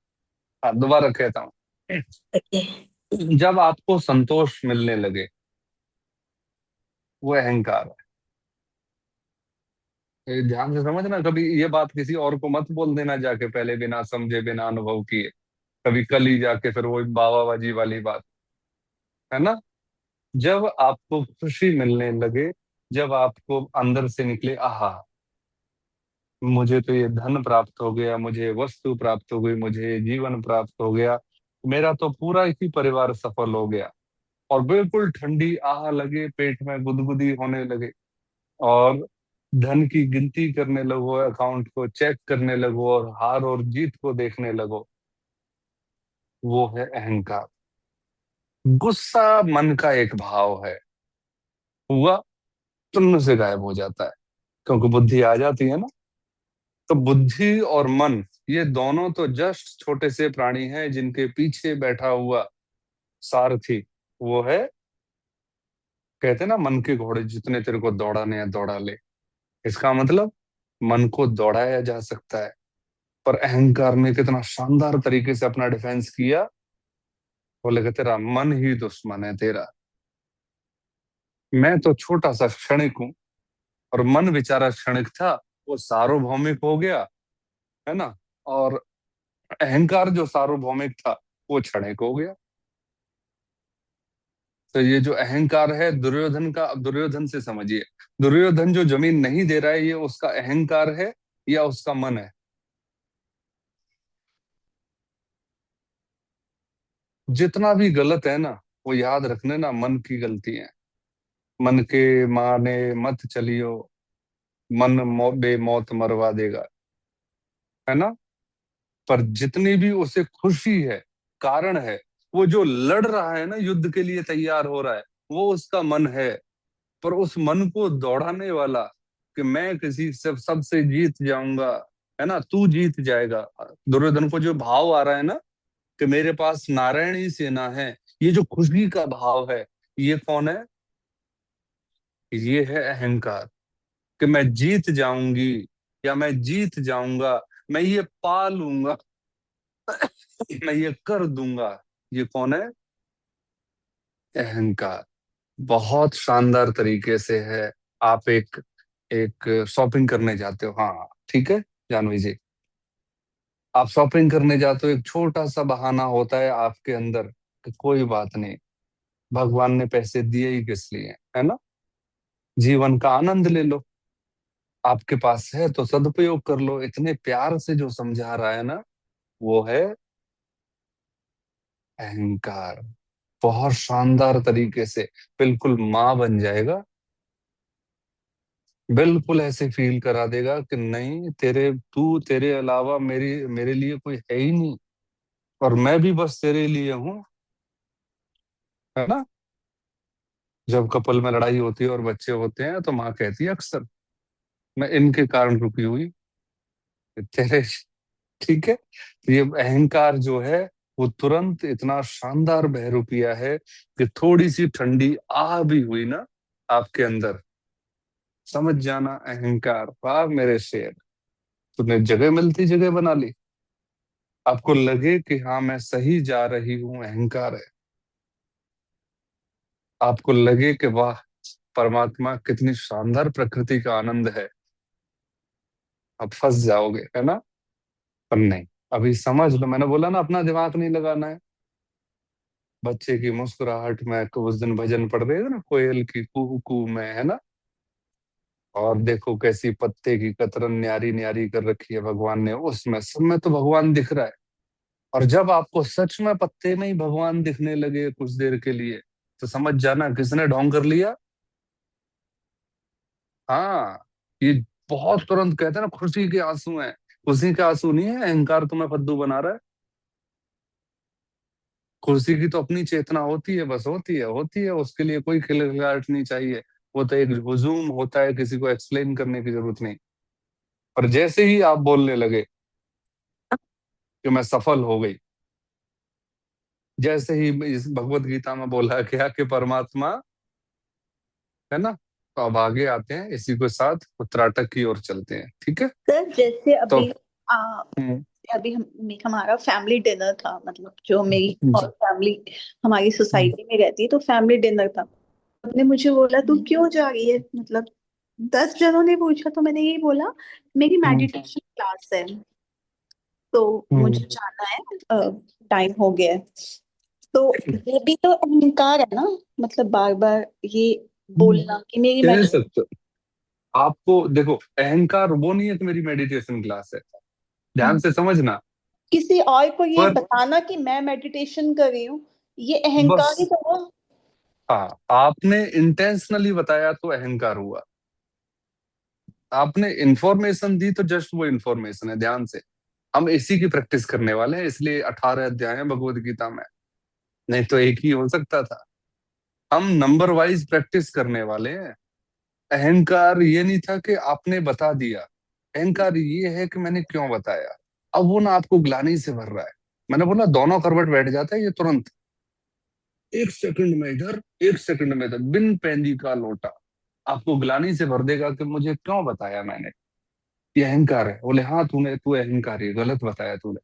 हाँ, दोबारा कहता हूँ, Okay. जब आपको संतोष मिलने लगे, वो अहंकार है। ये ध्यान से समझना, कभी ये बात किसी और को मत बोल देना जाके, पहले बिना समझे बिना अनुभव किए, कभी कल ही जाके फिर वो बाबाबाजी वाली बात, है ना। जब आपको खुशी मिलने लगे, जब आपको अंदर से निकले, आहा, मुझे तो ये धन प्राप्त हो गया, मुझे वस्तु प्राप्त हो गई, मुझे जीवन प्राप्त हो गया, मेरा तो पूरा ही परिवार सफल हो गया, और बिल्कुल ठंडी आह लगे, पेट में गुदगुदी होने लगे, और धन की गिनती करने लगो, अकाउंट को चेक करने लगो, और हार और जीत को देखने लगो, वो है अहंकार। गुस्सा मन का एक भाव है, हुआ तुन्न से गायब हो जाता है, क्योंकि बुद्धि आ जाती है ना। तो बुद्धि और मन, ये दोनों तो जस्ट छोटे से प्राणी हैं, जिनके पीछे बैठा हुआ सारथी वो है, कहते हैं ना, मन के घोड़े जितने तेरे को दौड़ाने हैं दौड़ा ले। इसका मतलब मन को दौड़ाया जा सकता है, पर अहंकार ने कितना शानदार तरीके से अपना डिफेंस किया। बोले कि तेरा मन ही दुश्मन है तेरा, मैं तो छोटा सा क्षणिक हूं, और मन बेचारा क्षणिक था, वो सार्वभौमिक हो गया, है ना। और अहंकार जो सार्वभौमिक था, वो क्षणिक हो गया। तो ये जो अहंकार है दुर्योधन का, अब दुर्योधन से समझिए, दुर्योधन जो जमीन नहीं दे रहा है, ये उसका अहंकार है या उसका मन है? जितना भी गलत है ना, वो याद रखने ना, मन की गलती है। मन के माने मत चलियो, मन बेमौत मरवा देगा, है ना। पर जितनी भी उसे खुशी है, कारण है, वो जो लड़ रहा है ना, युद्ध के लिए तैयार हो रहा है, वो उसका मन है। पर उस मन को दौड़ाने वाला, कि मैं किसी से सबसे जीत जाऊंगा, है ना, तू जीत जाएगा, दुर्योधन को जो भाव आ रहा है ना, कि मेरे पास नारायणी सेना है, ये जो खुशी का भाव है, ये कौन है? ये है अहंकार, कि मैं जीत जाऊंगी, या मैं जीत जाऊंगा, मैं ये पा लूंगा, मैं ये कर दूंगा। ये कौन है? अहंकार। बहुत शानदार तरीके से है। आप एक एक शॉपिंग करने जाते हो, हाँ ठीक है जानवी जी, आप शॉपिंग करने जाते हो, एक छोटा सा बहाना होता है आपके अंदर, कि कोई बात नहीं, भगवान ने पैसे दिए ही किस लिए, है ना, जीवन का आनंद ले लो, आपके पास है तो सदुपयोग कर लो, इतने प्यार से जो समझा रहा है ना, वो है अहंकार। बहुत शानदार तरीके से, बिल्कुल माँ बन जाएगा, बिल्कुल ऐसे फील करा देगा कि नहीं, तेरे अलावा मेरे लिए कोई है ही नहीं, और मैं भी बस तेरे लिए हूं, है ना। जब कपल में लड़ाई होती है और बच्चे होते हैं, तो माँ कहती है अक्सर, मैं इनके कारण रुकी हुई, तेरे, ठीक है। तो ये अहंकार जो है, वो तुरंत इतना शानदार बहरूपिया है कि थोड़ी सी ठंडी आह भी हुई ना आपके अंदर, समझ जाना अहंकार, वाह मेरे शेर, तूने जगह मिलती जगह बना ली। आपको लगे कि हाँ मैं सही जा रही हूं, अहंकार है। आपको लगे कि वाह परमात्मा कितनी शानदार प्रकृति का आनंद है, आप फंस जाओगे, है ना। पर नहीं, अभी समझ लो, मैंने बोला ना अपना दिमाग नहीं लगाना है। बच्चे की मुस्कुराहट में उस दिन भजन पढ़ रहे थे ना, कोयल की कू कू में, है ना। और देखो कैसी पत्ते की कतरन न्यारी न्यारी कर रखी है भगवान ने, उसमें सब में तो भगवान दिख रहा है। और जब आपको सच में पत्ते में ही भगवान दिखने लगे कुछ देर के लिए, तो समझ जाना किसने ढोंग कर लिया। हाँ, ये बहुत तुरंत कहते हैं ना, खुशी के आंसू हैं। खुशी के आंसू नहीं है, अहंकार तुम्हें फद्दू बना रहा है। खुशी की तो अपनी चेतना होती है, बस होती है, उसके लिए कोई खिलखिलाहट नहीं चाहिए। वो तो एक हुजूम होता है, किसी को एक्सप्लेन करने की जरूरत नहीं। पर जैसे ही आप बोलने लगे कि मैं सफल हो गई, जैसे ही इस भगवत गीता में बोला गया कि परमात्मा, है ना, तो अब आगे आते हैं, इसी के साथ उत्तराटक की ओर चलते हैं, ठीक है। सर जैसे तो अभी अभी हमारा फैमिली डिनर था, मतलब जो मेरी और फैमिली हमारी सोसाइटी में रहती है, तो फैमिली डिनर था। आपने मुझे बोला तू क्यों जा रही है, मतलब 10 जनों ने पूछा तो मैंने यही बोला मेरी मेडिटेशन क्लास है, तो मुझे जाना है, टाइम हो गया है। तो ये भी तो अहंकार है ना, मतलब बार बार ये बोलना कि मेरी कह मेडिटेशन। सकते हो। आपको देखो, अहंकार वो नहीं है कि मेरी मेडिटेशन क्लास है, ध्यान से समझना। किसी और को ये पर बताना कि मैं मेडिटेशन कर रही हूँ, ये अहंकार ही बस, तो हुआ। हाँ, आपने इंटेंशनली बताया तो अहंकार हुआ। आपने इंफॉर्मेशन दी तो जस्ट वो इंफॉर्मेशन है, ध्यान से। हम इसी की प्रैक्टिस करने वाले हैं, इसलिए 18 अध्याय हैं भगवत गीता में, नहीं तो एक ही हो सकता था। हम नंबर वाइज प्रैक्टिस करने वाले हैं। अहंकार ये नहीं था कि आपने बता दिया, अहंकार ये है कि मैंने क्यों बताया। अब वो ना आपको ग्लानि से भर रहा है। मैंने बोला दोनों करवट बैठ जाता है ये तुरंत, एक सेकंड में इधर, एक सेकंड में इधर, बिन पैंदी का लोटा आपको ग्लानि से भर देगा कि मुझे क्यों बताया मैंने। ये अहंकार है। बोले हाँ तू अहंकारी है, गलत बताया तूने।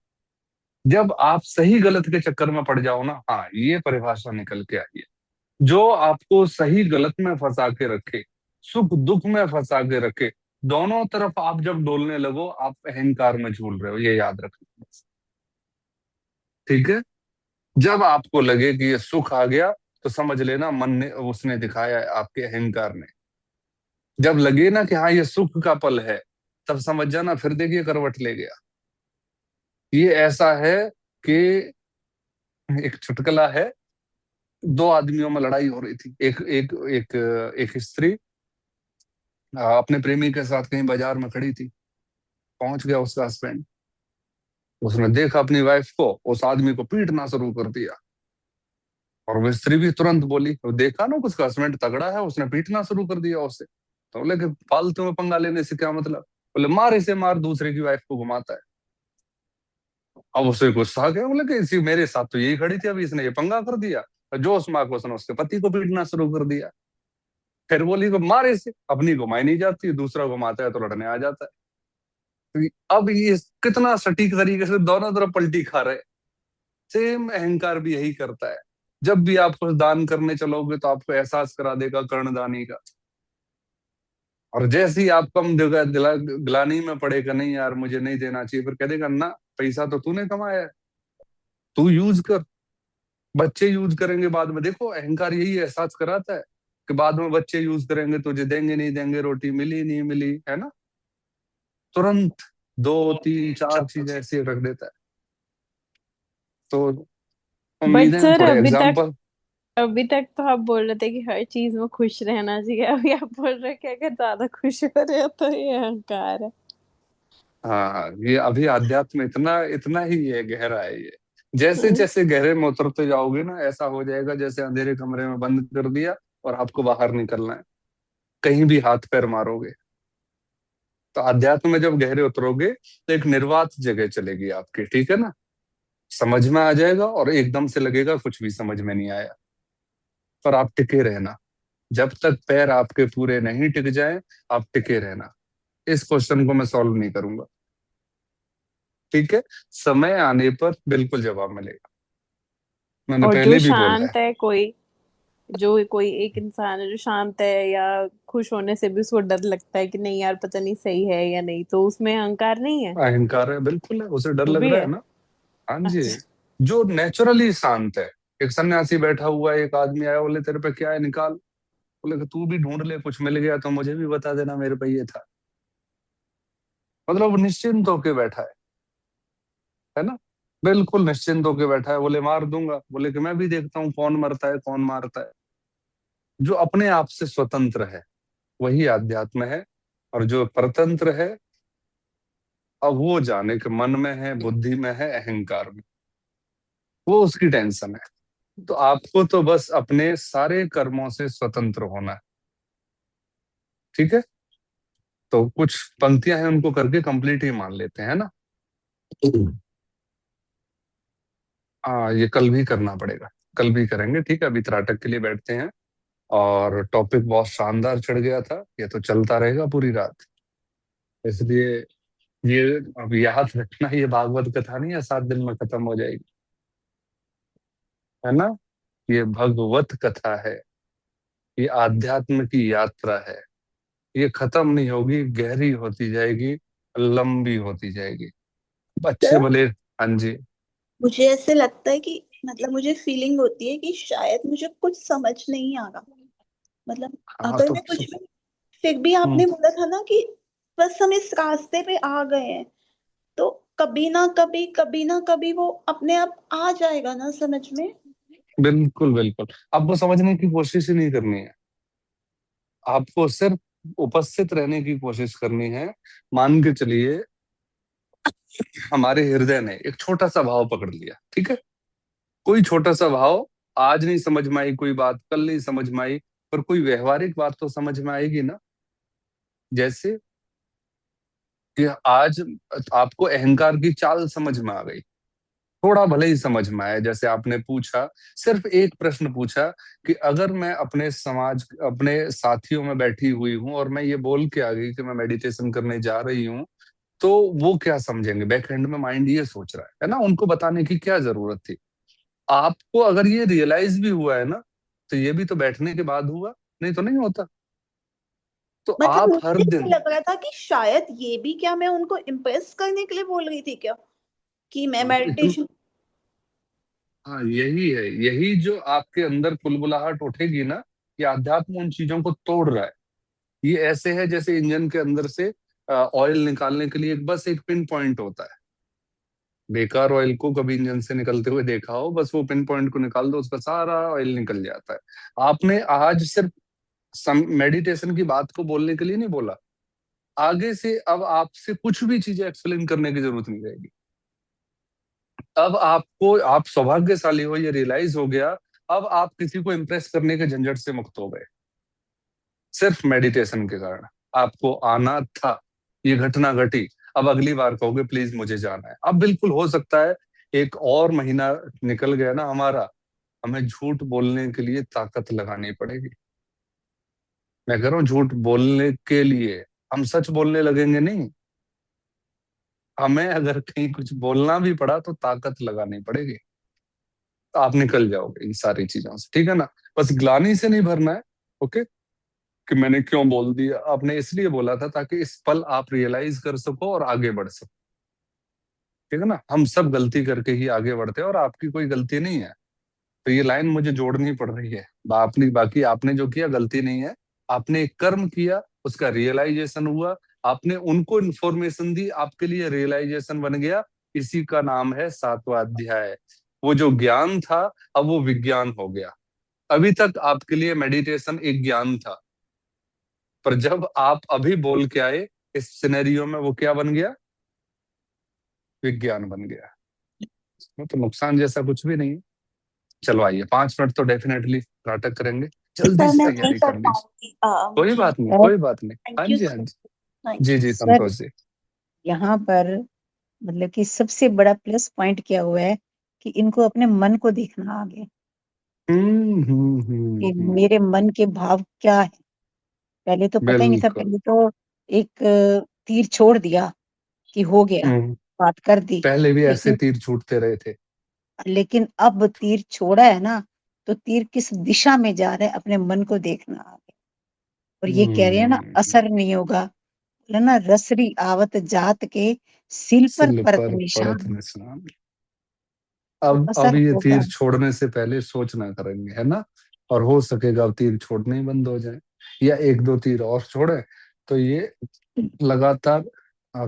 जब आप सही गलत के चक्कर में पड़ जाओ ना, हाँ ये परिभाषा निकल के आई है। जो आपको सही गलत में फंसा के रखे, सुख दुख में फंसा के रखे, दोनों तरफ आप जब डोलने लगो, आप अहंकार में झूल रहे हो, ये याद रखना, ठीक है। जब आपको लगे कि ये सुख आ गया, तो समझ लेना मन ने, उसने दिखाया है, आपके अहंकार ने। जब लगे ना कि हाँ ये सुख का पल है, तब समझ जाना फिर देखिए करवट ले गया। ये ऐसा है कि एक चुटकुला है, दो आदमियों में लड़ाई हो रही थी। एक एक एक एक स्त्री अपने प्रेमी के साथ कहीं बाजार में खड़ी थी। पहुंच गया उसका हस्बैंड, उसने देखा अपनी वाइफ को, उस आदमी को पीटना शुरू कर दिया। और वो स्त्री भी तुरंत बोली, वो देखा ना उसका हस्बैंड तगड़ा है, उसने पीटना शुरू कर दिया उससे। तो बोले कि फालतू में पंगा लेने से क्या मतलब। बोले मार इसे मार, दूसरे की वाइफ को घुमाता है। अब उसे गुस्सा आ गया, बोले कि इसी मेरे साथ तो यही खड़ी थी, अभी इसने ये पंगा कर दिया। तो जोश में आकर उसने उसके पति को पीटना शुरू कर दिया। फिर बोली को मार इसे, अपनी घुमाई नहीं जाती, दूसरा घुमाता है तो लड़ने आ जाता है। तो अब ये कितना सटीक तरीके से दोनों तरफ पलटी खा रहे। सेम अहंकार भी यही करता है। जब भी आप कुछ दान करने चलोगे तो आपको एहसास करा देगा कर्णदानी का। और जैसे ही आप कम जगह ग्लानी में पड़ेगा, नहीं यार मुझे नहीं देना चाहिए, फिर कह देगा ना पैसा तो तूने कमाया है, तू यूज कर। बच्चे यूज करेंगे बाद में, देखो अहंकार यही एहसास कराता है कि बाद में बच्चे यूज करेंगे, तुझे देंगे नहीं देंगे, रोटी मिली नहीं मिली, है ना। तुरंत दो तीन चार चीजें ऐसी रख देता है। तो उम्मीद बट है सर थोड़े एग्जाम्पल। अभी तक तो आप बोल रहे थे कि हर चीज में खुश रहना चाहिए, अभी आप बोल रहे हैं कि अगर ज्यादा खुश हो रहे हो तो ये अहंकार है। हाँ, ये अभी अध्यात्म में इतना इतना ही है, गहरा है ये। जैसे जैसे गहरे में उतरते जाओगे ना, ऐसा हो जाएगा जैसे अंधेरे कमरे में बंद कर दिया और आपको बाहर निकलना है, कहीं भी हाथ पैर मारोगे। तो अध्यात्म में जब गहरे उतरोगे तो एक निर्वात जगह चलेगी आपकी, ठीक है ना। समझ में आ जाएगा और एकदम से लगेगा कुछ भी समझ में नहीं आया। पर आप टिके रहना, जब तक पैर आपके पूरे नहीं टिक जाए आप टिके रहना। इस क्वेश्चन को मैं सॉल्व नहीं करूंगा, ठीक है? समय आने पर बिल्कुल जवाब मिलेगा, मैंने और जो पहले भी बोला शांत है, कोई एक इंसान है जो शांत है या खुश होने से भी उसको डर लगता है कि नहीं यार पता नहीं सही है या नहीं, तो उसमें अहंकार नहीं है? अहंकार है, बिल्कुल है, उसे डर वो लग भी रहा है है। ना। हाँ जी। अच्छा। जो नेचुरली शांत है, एक सन्यासी बैठा हुआ है, एक आदमी आया, बोले तेरे पे क्या है, निकाल। बोले कि तू भी ढूंढ ले, कुछ मिल गया तो मुझे भी बता देना, मेरे पे ये था। मतलब वो निश्चिंत होके बैठा है ना, बिल्कुल निश्चिंत होके बैठा है। बोले मार दूंगा, बोले कि मैं भी देखता हूँ कौन मरता है कौन मारता है। जो अपने आप से स्वतंत्र है वही आध्यात्म है, और जो परतंत्र है अब वो जाने के मन में है, बुद्धि में है, अहंकार में, वो उसकी टेंशन है। तो आपको तो बस अपने सारे कर्मों से स्वतंत्र होना है, ठीक है? तो कुछ पंक्तियां हैं उनको करके कंप्लीट ही मान लेते हैं ना। हाँ, ये कल भी करना पड़ेगा, कल भी करेंगे, ठीक है? अभी त्राटक के लिए बैठते हैं। और टॉपिक बहुत शानदार चढ़ गया था, ये तो चलता रहेगा पूरी रात, इसलिए ये अब याद रखना, ये भागवत कथा नहीं है 7 दिन में खत्म हो जाएगी, है ना? ये भगवत कथा है, ये आध्यात्म की यात्रा है, ये खत्म नहीं होगी, गहरी होती जाएगी, लंबी होती जाएगी। अच्छे सर, भले। हाँ जी। मुझे ऐसे लगता है कि मतलब मुझे फीलिंग होती है कि शायद मुझे कुछ समझ नहीं आ रहा। मतलब हाँ अगर तो मैं कुछ भी, फिर भी आपने बोला था ना कि बस हम इस रास्ते पे आ गए हैं, तो कभी ना कभी वो अपने आप आ जाएगा ना समझ में। बिल्कुल बिल्कुल, आपको समझने की कोशिश ही नहीं करनी है, आपको सिर्फ उपस्थित रहने की कोशिश करनी है। मान के चलिए हमारे हृदय ने एक छोटा सा भाव पकड़ लिया, ठीक है? कोई छोटा सा भाव, आज नहीं समझ में आई कोई बात, कल नहीं समझ में आई, पर कोई व्यवहारिक बात तो समझ में आएगी ना। जैसे कि आज आपको अहंकार की चाल समझ में आ गई, थोड़ा भले ही समझ में आया। जैसे आपने पूछा, सिर्फ एक प्रश्न पूछा कि अगर मैं अपने समाज, अपने साथियों में बैठी हुई हूं और मैं ये बोल के आ गई कि मैं मेडिटेशन करने जा रही हूँ, तो वो क्या समझेंगे? बैक एंड में माइंड ये सोच रहा है ना, उनको बताने की क्या जरूरत थी? आपको अगर ये रियलाइज भी हुआ है ना, तो ये भी तो बैठने के बाद हुआ, नहीं तो नहीं होता। तो मतलब आप हर मुझे ऐसे दिन। लग रहा था कि शायद ये भी क्या मैं उनको इम्प्रेस करने के लिए बोल रही थी क्या, कि मैं हाँ, तो मेडिटेशन। हाँ, यही है, यही जो आपके अंदर कुलबुलाहट उठेगी ना, कि अध्यात्म उन चीजों को तोड़ रहा है। ये ऐसे है जैसे इंजन के अंदर से ऑयल निकालने के लिए बस एक पिन पॉइंट होता है। बेकार ऑयल को कभी इंजन से निकलते हुए देखा हो? बस वो पिन पॉइंट को निकाल दो, उसका सारा ऑयल निकल जाता है। आपने आज सिर्फ मेडिटेशन की बात को बोलने के लिए नहीं बोला, आगे से अब आपसे कुछ भी चीजें एक्सप्लेन करने की जरूरत नहीं रहेगी। अब आपको, आप सौभाग्यशाली हो, ये रियलाइज हो गया, अब आप किसी को इम्प्रेस करने के झंझट से मुक्त हो गए, सिर्फ मेडिटेशन के कारण। आपको आना था, ये घटना घटी, अब अगली बार कहोगे प्लीज मुझे जाना है। अब बिल्कुल हो सकता है एक और महीना निकल गया ना हमारा, हमें झूठ बोलने के लिए ताकत लगानी पड़ेगी। मैं कह रहा हूँ झूठ बोलने के लिए, हम सच बोलने लगेंगे नहीं, हमें अगर कहीं कुछ बोलना भी पड़ा तो ताकत लगानी पड़ेगी। तो आप निकल जाओगे इन सारी चीजों से, ठीक है ना? बस ग्लानि से नहीं भरना है, ओके? कि मैंने क्यों बोल दिया, आपने इसलिए बोला था ताकि इस पल आप रियलाइज कर सको और आगे बढ़ सको, ठीक है ना? हम सब गलती करके ही आगे बढ़ते हैं और आपकी कोई गलती नहीं है। तो ये लाइन मुझे जोड़नी पड़ रही है। आपने, बाकी आपने जो किया गलती नहीं है, आपने एक कर्म किया, उसका रियलाइजेशन हुआ, आपने उनको इन्फॉर्मेशन दी, आपके लिए रियलाइजेशन बन गया। इसी का नाम है 7वां अध्याय। वो जो ज्ञान था अब वो विज्ञान हो गया। अभी तक आपके लिए मेडिटेशन एक ज्ञान था, पर जब आप अभी बोल के आए इस सिनेरियो में, वो क्या बन गया? विज्ञान बन गया। वो तो नुकसान जैसा कुछ भी नहीं है। चलो आइए, 5 मिनट तो डेफिनेटली नाटक करेंगे, जल्दी सर से मैं नहीं तैयारी कर कर लीजिए। पाऊंगी, कोई मुझे। बात नहीं, सर कोई बात नहीं। हाँ थैंक यू जी, हाँ सर। जी। थैंक जी यू। जी, सर संतोष जी। यहाँ पर मतलब कि सबसे बड़ा प्लस पॉइंट क्या हुआ है कि इनको अपने मन को देखना आ गया कि हम्म। मेरे मन के भाव क्या है। पहले तो पता ही नहीं था, बिल्कुल। पहले तो एक तीर छोड़ दिया कि हो गया, हम्म। बात कर दी। पहले भी ऐसे लेकिन तीर छूटते रहे थे। लेकिन अब तीर छोड़ा है ना, तो तीर किस दिशा में जा रहा है अपने मन को देखना आ गया। और ये कह रहे हैं ना, हम्म। असर नहीं होगा, बोला ना, रसरी आवत जात के सिल पर सिल परत पर पड़त निशान। निशान। तो अब असर ये होगा। तीर छोड़ने से पहले सोचना करेंगे, है ना। और हो सकेगा अब तीर छोड़ने ही बंद हो जाए, या एक दो तीर और छोड़े, तो ये लगातार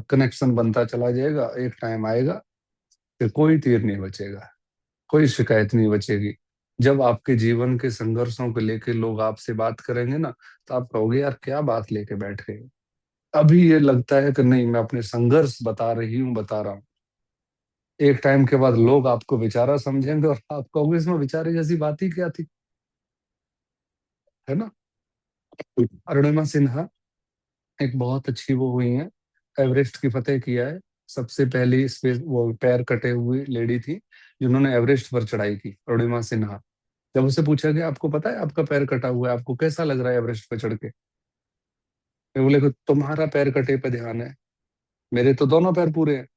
कनेक्शन बनता चला जाएगा। एक टाइम आएगा कि कोई तीर नहीं बचेगा, कोई शिकायत नहीं बचेगी। जब आपके जीवन के संघर्षों को लेके लोग आपसे बात करेंगे ना, तो आप कहोगे यार क्या बात लेके बैठ गए। अभी ये लगता है कि नहीं, मैं अपने संघर्ष बता रही हूँ, बता रहा हूँ। एक टाइम के बाद लोग आपको बेचारा समझेंगे और आप कहोगे इसमें बेचारे जैसी बात ही क्या थी, है ना। अरुणिमा सिन्हा एक बहुत अच्छी वो हुई है, एवरेस्ट की फतेह किया है। सबसे पहली स्पेस वो पैर कटे हुई लेडी थी जिन्होंने एवरेस्ट पर चढ़ाई की, अरुणिमा सिन्हा। जब उससे पूछा गया आपको पता है आपका पैर कटा हुआ है, आपको कैसा लग रहा है एवरेस्ट पे चढ़ के, वे बोले कि तुम्हारा पैर कटे पे ध्यान है, मेरे तो दोनों पैर पूरे हैं।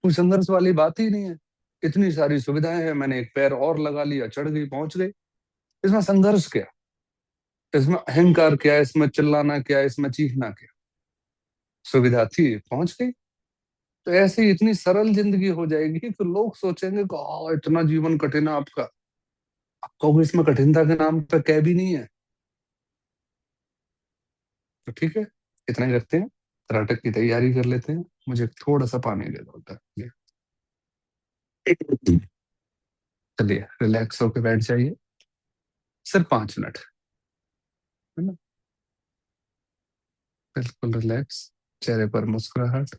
कोई संघर्ष वाली बात ही नहीं है। इतनी सारी सुविधाएं हैं, मैंने एक पैर और लगा लिया, चढ़ गई, पहुंच गई। इसमें संघर्ष क्या, इसमें अहंकार क्या, इसमें चिल्लाना क्या, इसमें चीखना क्या। सुविधा थी, पहुंच गई। तो ऐसे ही इतनी सरल जिंदगी हो जाएगी तो लोग सोचेंगे कि इतना जीवन कठिन है आपका। आप कहोगे इसमें कठिनता के नाम पे क्या भी नहीं है। तो ठीक है, इतना ही रखते हैं, नाटक की तैयारी कर लेते हैं। मुझे थोड़ा सा पानी दे दो उधर। चलिए रिलैक्स होकर बैठ जाइए, सिर्फ 5 मिनट, है ना। बिल्कुल रिलैक्स, चेहरे पर मुस्कुराहट,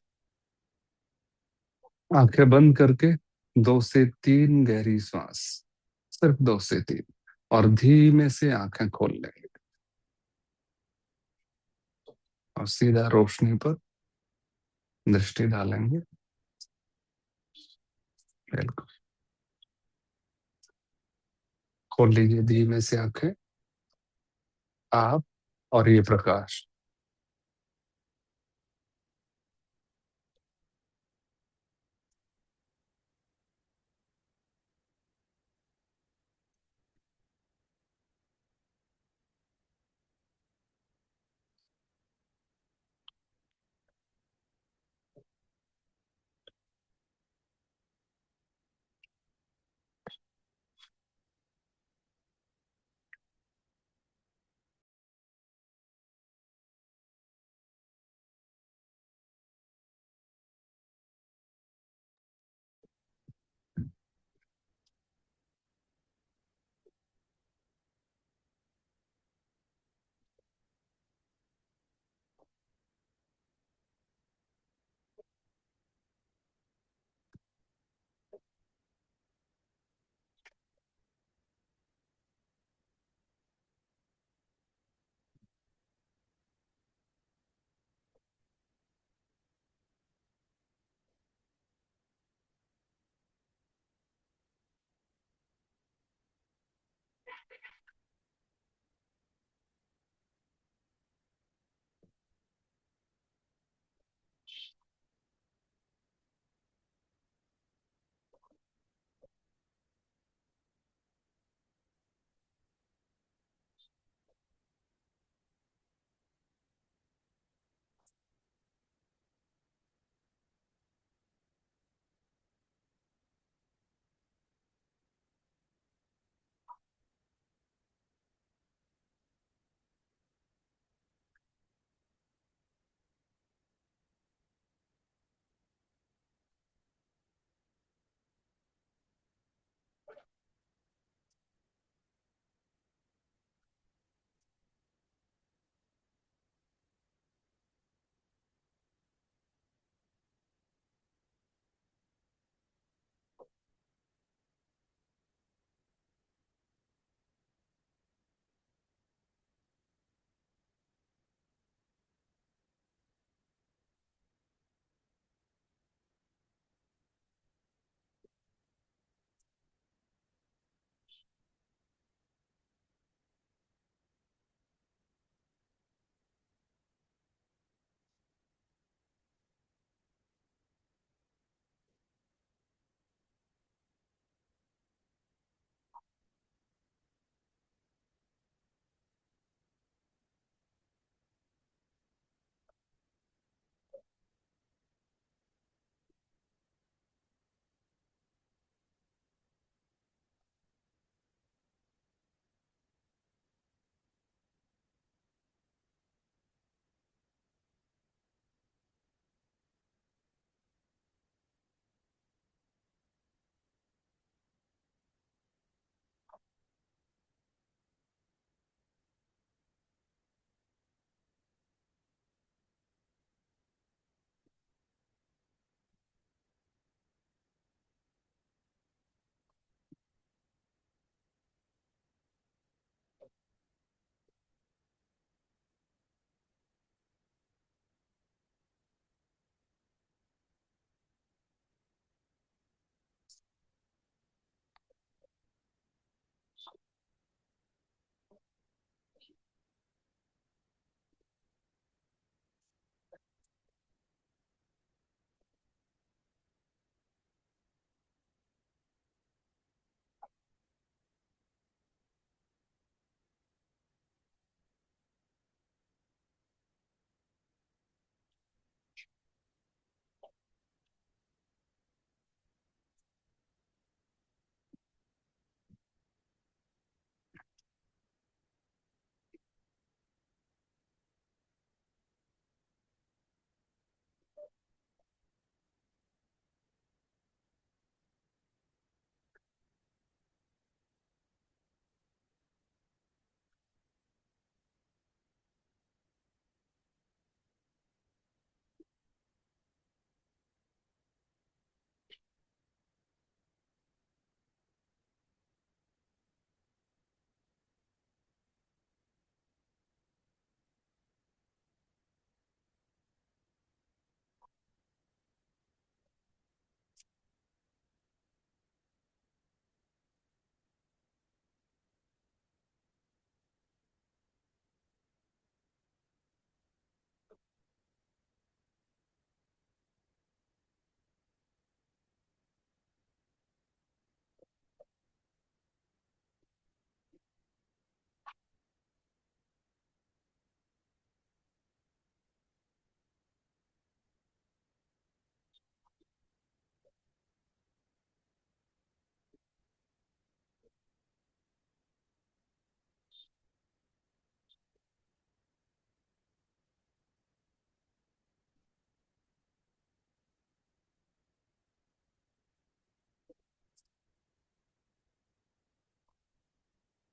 आंखें बंद करके 2 से 3 गहरी सांस, सिर्फ 2 से 3, और धीमे से आंखें खोल लेंगे और सीधा रोशनी पर दृष्टि डालेंगे। बिल्कुल, खोल लीजिए धीमे से आंखें। आप और ये प्रकाश,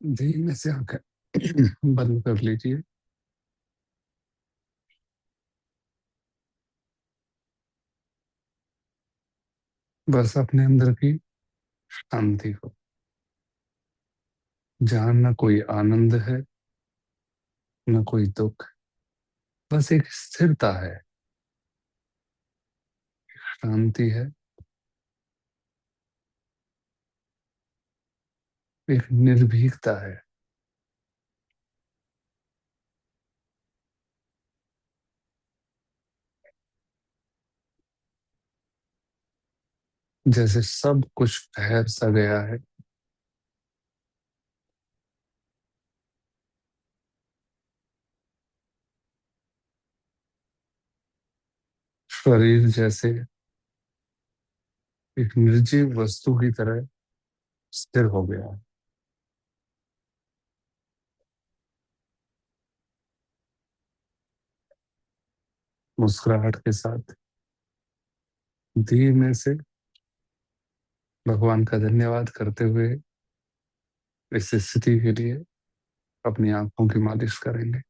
धीमे से आंखें बंद कर लीजिए। बस अपने अंदर की शांति को, जहां न कोई आनंद है न कोई दुख, बस एक स्थिरता है, शांति है, एक निर्भीकता है। जैसे सब कुछ ठहर सा गया है। शरीर जैसे एक निर्जीव वस्तु की तरह स्थिर हो गया है। मुस्कुराहट के साथ धीमे से भगवान का धन्यवाद करते हुए इस स्थिति के लिए अपनी आंखों की मालिश करेंगे।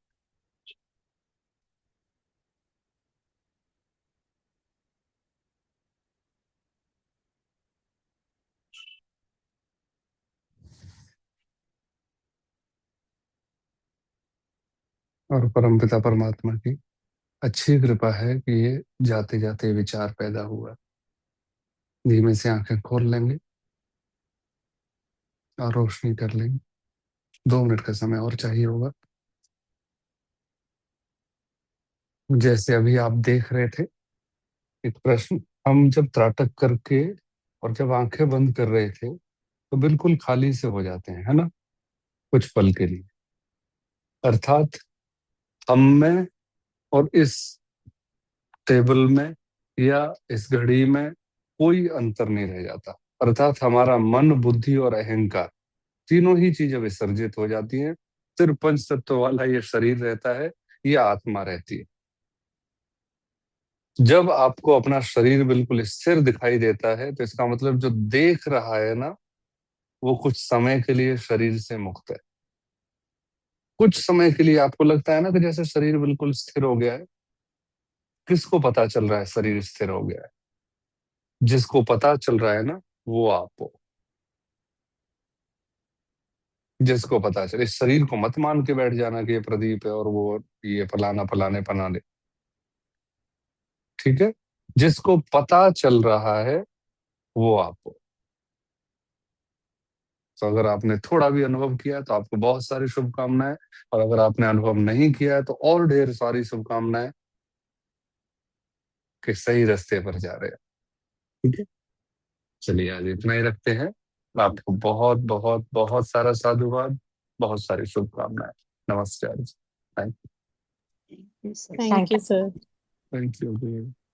और परमपिता परमात्मा की अच्छी कृपा है कि ये जाते जाते विचार पैदा हुआ। धीमे से आंखें खोल लेंगे और रोशनी कर लेंगे। 2 मिनट का समय और चाहिए होगा। जैसे अभी आप देख रहे थे एक प्रश्न, हम जब त्राटक करके और जब आंखें बंद कर रहे थे तो बिल्कुल खाली से हो जाते हैं, है ना, कुछ पल के लिए। अर्थात हम में और इस टेबल में या इस घड़ी में कोई अंतर नहीं रह जाता। अर्थात हमारा मन, बुद्धि और अहंकार, तीनों ही चीजें विसर्जित हो जाती हैं। सिर्फ पंच तत्व वाला ये शरीर रहता है, ये आत्मा रहती है। जब आपको अपना शरीर बिल्कुल स्थिर दिखाई देता है तो इसका मतलब जो देख रहा है ना, वो कुछ समय के लिए शरीर से मुक्त है। कुछ समय के लिए आपको लगता है ना कि जैसे शरीर बिल्कुल स्थिर हो गया है। किसको पता चल रहा है शरीर स्थिर हो गया है? जिसको पता चल रहा है ना, वो आप हो। जिसको पता चले, इस शरीर को मत मान के बैठ जाना कि ये प्रदीप है और वो ये फलाना फलाने फलाने। ठीक है, जिसको पता चल रहा है वो आप हो। तो अगर आपने थोड़ा भी अनुभव किया है तो आपको बहुत सारी शुभकामनाएं, और अगर आपने अनुभव नहीं किया है तो और ढेर सारी शुभकामनाएं कि सही रास्ते पर जा रहे हैं। ठीक है, चलिए आज इतना ही रखते हैं। आपको बहुत बहुत बहुत सारा साधुवाद, बहुत सारी शुभकामनाएं। नमस्कार। Thank Thank you, sir. Thank you sir. You.